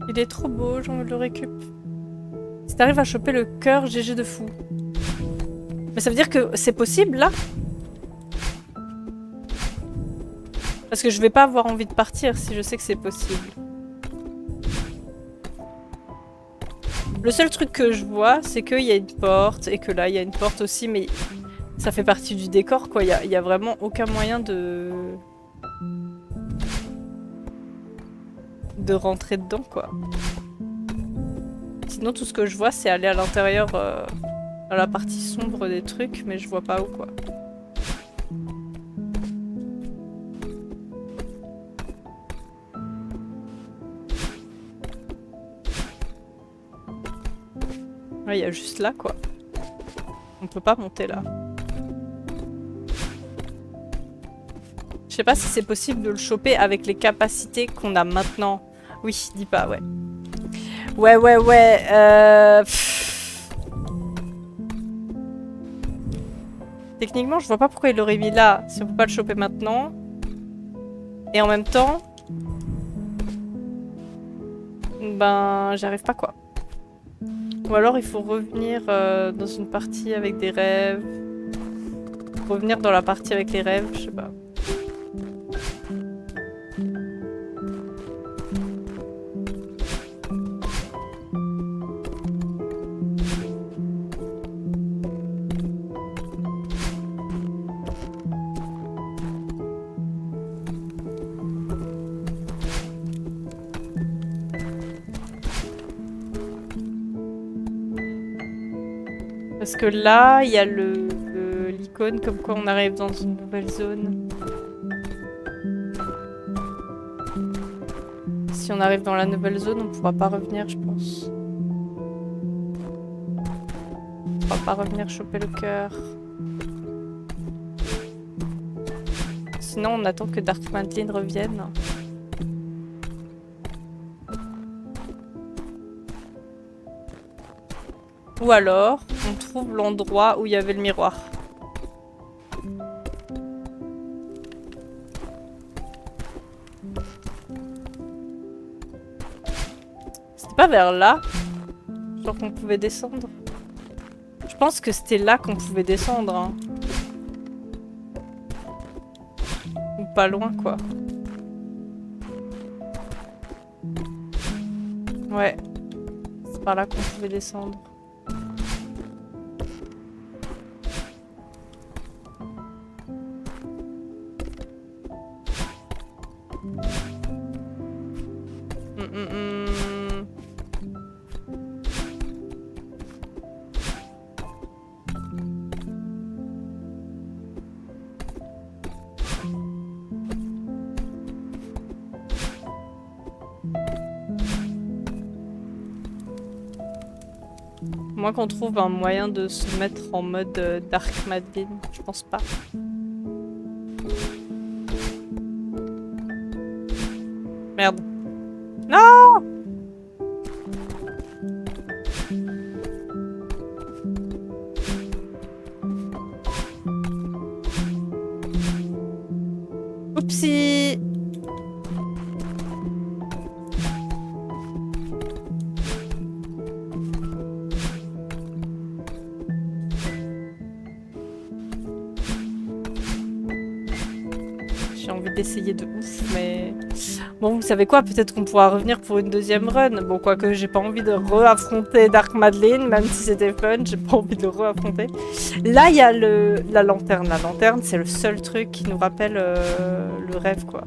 Il est trop beau, j'ai envie de le récup. Si t'arrives à choper le cœur, GG de fou. Mais ça veut dire que c'est possible, là? Parce que je vais pas avoir envie de partir si je sais que c'est possible. Le seul truc que je vois, c'est qu'il y a une porte, et que là, il y a une porte aussi, mais ça fait partie du décor, quoi. Il y a vraiment aucun moyen de rentrer dedans, quoi. Sinon, tout ce que je vois, c'est aller à l'intérieur, à la partie sombre des trucs, mais je vois pas où, quoi. Ouais, il y a juste là, quoi. On peut pas monter là. Je sais pas si c'est possible de le choper avec les capacités qu'on a maintenant. Oui, dis pas, ouais. Ouais. Techniquement, je vois pas pourquoi il l'aurait mis là si on peut pas le choper maintenant. Et en même temps... Ben, j'arrive pas quoi. Ou alors il faut revenir dans une partie avec des rêves. Revenir dans la partie avec les rêves, je sais pas. Parce que là, il y a l'icône comme quoi on arrive dans une nouvelle zone. Si on arrive dans la nouvelle zone, on pourra pas revenir, je pense. On pourra pas revenir choper le cœur. Sinon, on attend que Dark Madeline revienne. Ou alors, on trouve l'endroit où il y avait le miroir. C'était pas vers là? Genre qu'on pouvait descendre? Je pense que c'était là qu'on pouvait descendre. Hein. Ou pas loin, quoi. Ouais. C'est par là qu'on pouvait descendre. Moins qu'on trouve un moyen de se mettre en mode Dark Madeline, je pense pas. Merde. Non! Oupsie! J'ai envie d'essayer de ouf, mais... Bon, vous savez quoi? Peut-être qu'on pourra revenir pour une deuxième run. Bon, quoique j'ai pas envie de re-affronter Dark Madeline, même si c'était fun, j'ai pas envie de re-affronter. Là, il y a la lanterne. La lanterne, c'est le seul truc qui nous rappelle le rêve, quoi.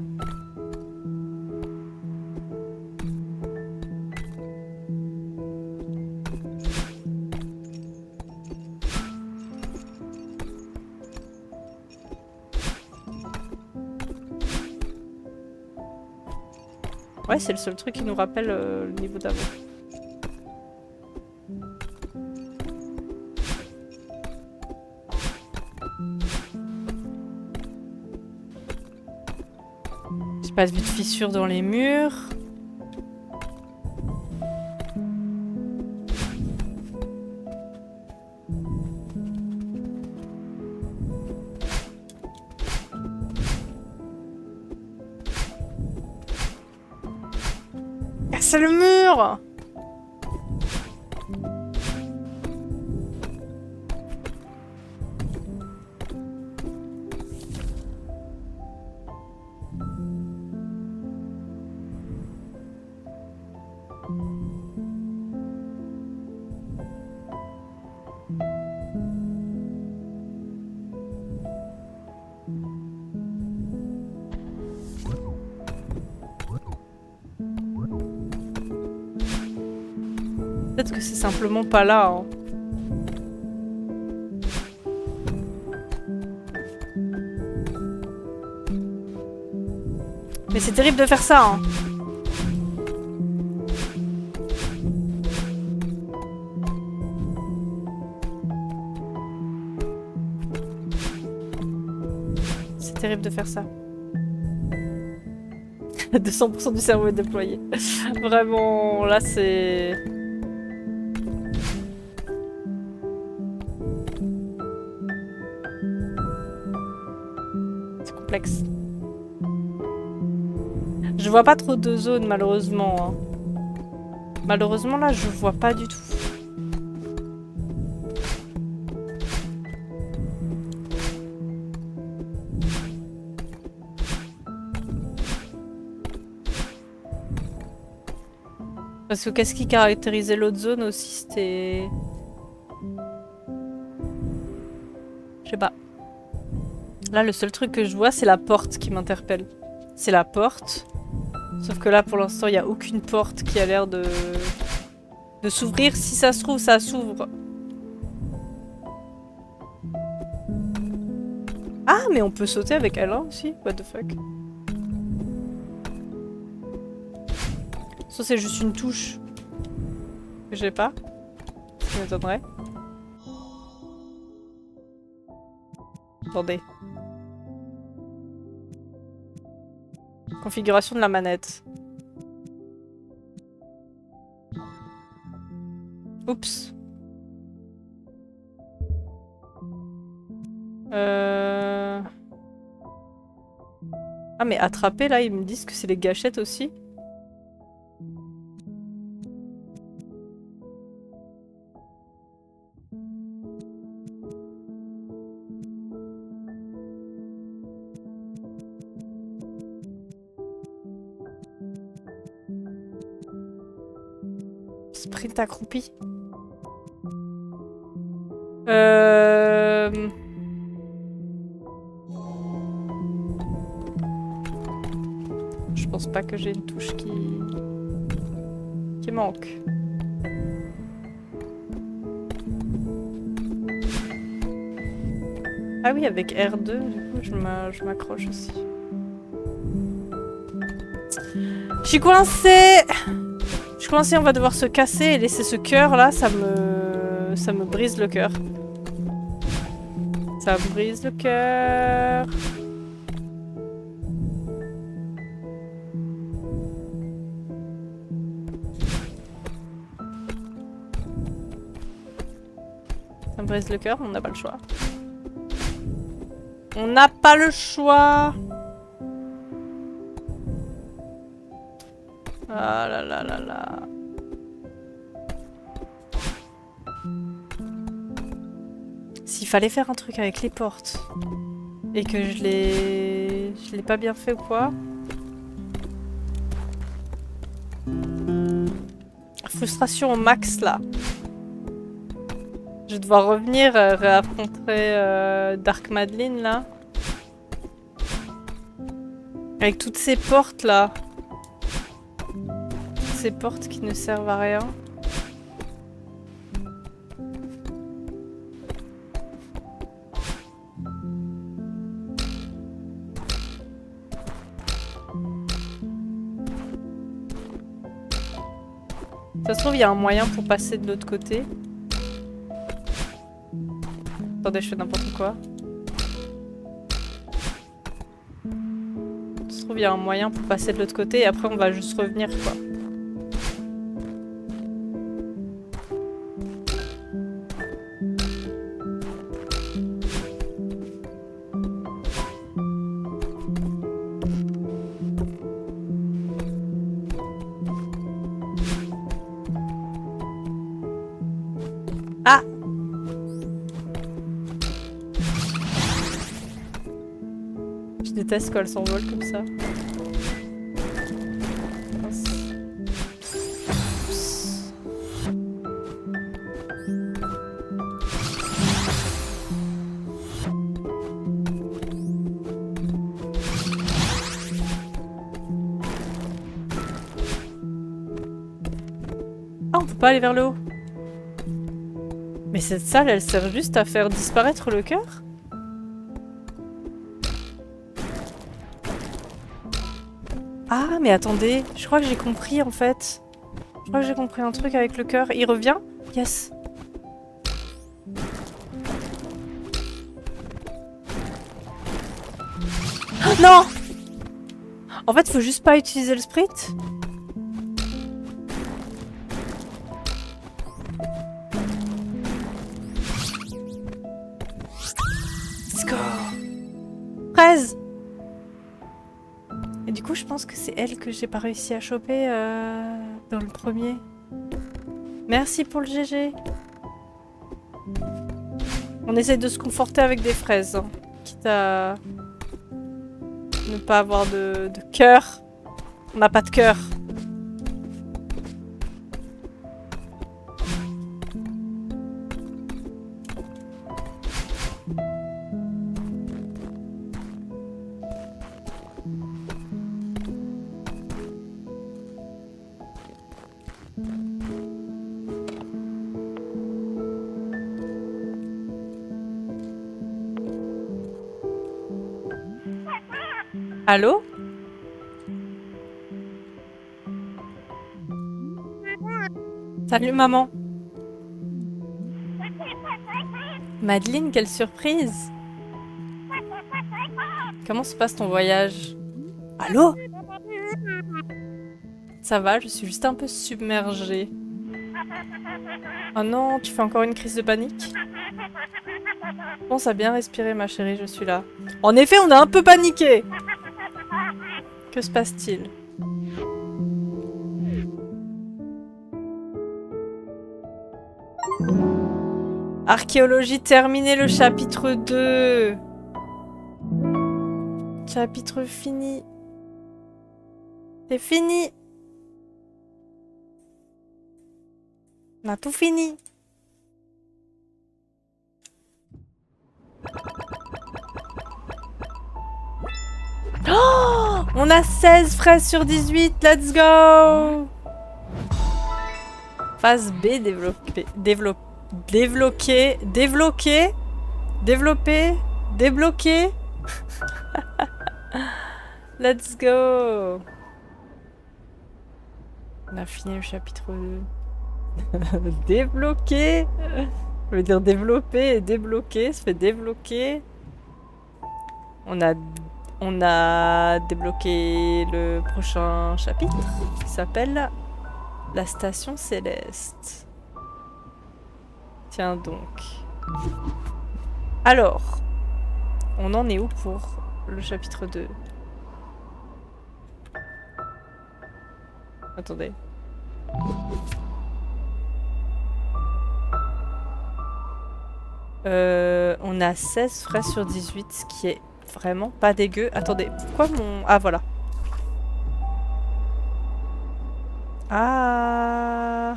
Ouais, c'est le seul truc qui nous rappelle le niveau d'avant. J'ai pas vu de fissures dans les murs. C'est le mur! Peut-être que c'est simplement pas là. Hein. Mais c'est terrible de faire ça. Hein. C'est terrible de faire ça. 200% du cerveau est déployé. Vraiment, là c'est... C'est complexe. Je vois pas trop de zones malheureusement. Hein. Malheureusement là je vois pas du tout. Parce que qu'est-ce qui caractérisait l'autre zone aussi, c'était... Je sais pas. Là, le seul truc que je vois, c'est la porte qui m'interpelle. C'est la porte. Sauf que là, pour l'instant, il n'y a aucune porte qui a l'air de s'ouvrir. Si ça se trouve, ça s'ouvre. Ah, mais on peut sauter avec Alain aussi. What the fuck. Ça, c'est juste une touche. Que j'ai pas. Ce qui m'étonnerait. Attendez. Configuration de la manette. Oups. Ah mais attraper là, ils me disent que c'est les gâchettes aussi. Sprint accroupi. Je pense pas que j'ai une touche qui manque. Ah oui, avec R2, du coup, je m'accroche aussi. Je suis coincée! Je suis coincée, on va devoir se casser et laisser ce cœur là, ça me brise le cœur. Ça me brise le cœur. Ça me brise le cœur, on n'a pas le choix. On n'a pas le choix. Ah là là là là. S'il fallait faire un truc avec les portes et que je l'ai pas bien fait ou quoi. Frustration au max là. Je vais devoir revenir réaffronter Dark Madeline là. Avec toutes ces portes là. Ces portes qui ne servent à rien. Ça se trouve, il y a un moyen pour passer de l'autre côté. Attendez, je fais n'importe quoi. Ça se trouve, il y a un moyen pour passer de l'autre côté et après on va juste revenir quoi. Ah! Je déteste quand elle s'envole comme ça. Ah, on peut pas aller vers le haut. Mais cette salle, elle sert juste à faire disparaître le cœur? Ah, mais attendez, je crois que j'ai compris en fait. Je crois que j'ai compris un truc avec le cœur. Il revient? Yes. Oh, non! En fait, faut juste pas utiliser le sprint. Let's go! 13! Et du coup, je pense que c'est elle que j'ai pas réussi à choper dans le premier. Merci pour le GG. On essaye de se conforter avec des fraises, hein, quitte à ne pas avoir de cœur. On n'a pas de cœur. Allô? Salut maman. Madeleine, quelle surprise. Comment se passe ton voyage? Allô? Ça va, je suis juste un peu submergée. Oh non, tu fais encore une crise de panique? Pense à bien respirer ma chérie, je suis là. En effet, on a un peu paniqué. Que se passe-t-il? Archéologie terminé, le chapitre 2. Chapitre fini. C'est fini. On a tout fini. Oh, on a 16 fraises sur 18. Let's go. Phase B développée. Débloquer. Let's go. On a fini le chapitre 2. Débloquer. Je veux dire développer et débloquer. Ça fait débloquer. On a débloqué le prochain chapitre qui s'appelle La Station Céleste. Tiens donc. Alors, on en est où pour le chapitre 2? Attendez. On a 16 fraises sur 18, ce qui est vraiment pas dégueu. Attendez, pourquoi mon... Ah, voilà. Ah...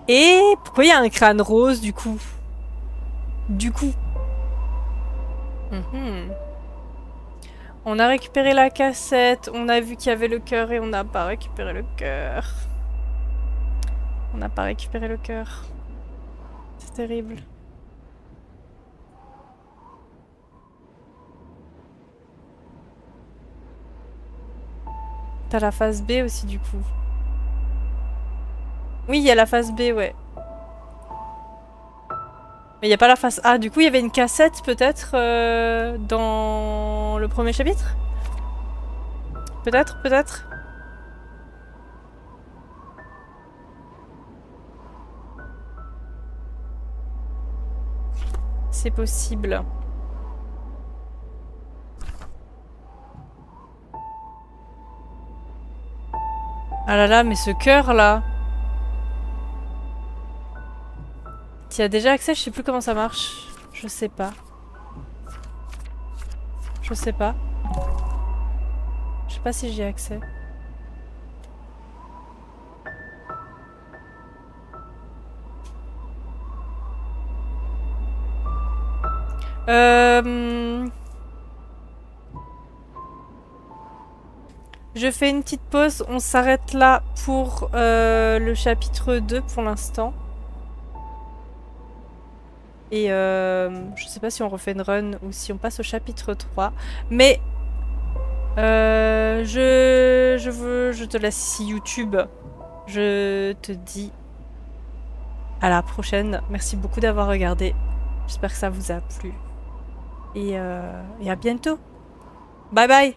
Et pourquoi il y a un crâne rose, du coup? On a récupéré la cassette, on a vu qu'il y avait le cœur et on n'a pas récupéré le cœur. C'est terrible. T'as la phase B aussi, du coup. Oui, il y a la phase B, ouais. Mais il n'y a pas la phase A. Du coup, il y avait une cassette, peut-être, dans le premier chapitre? Peut-être. C'est possible. Ah là là, mais ce cœur là. Tu y as déjà accès? Je sais plus comment ça marche. Je sais pas. Je sais pas si j'y ai accès. Je fais une petite pause, on s'arrête là pour le chapitre 2 pour l'instant. Et je sais pas si on refait une run ou si on passe au chapitre 3. Mais je te laisse ici YouTube. Je te dis à la prochaine. Merci beaucoup d'avoir regardé. J'espère que ça vous a plu. Et à bientôt. Bye bye.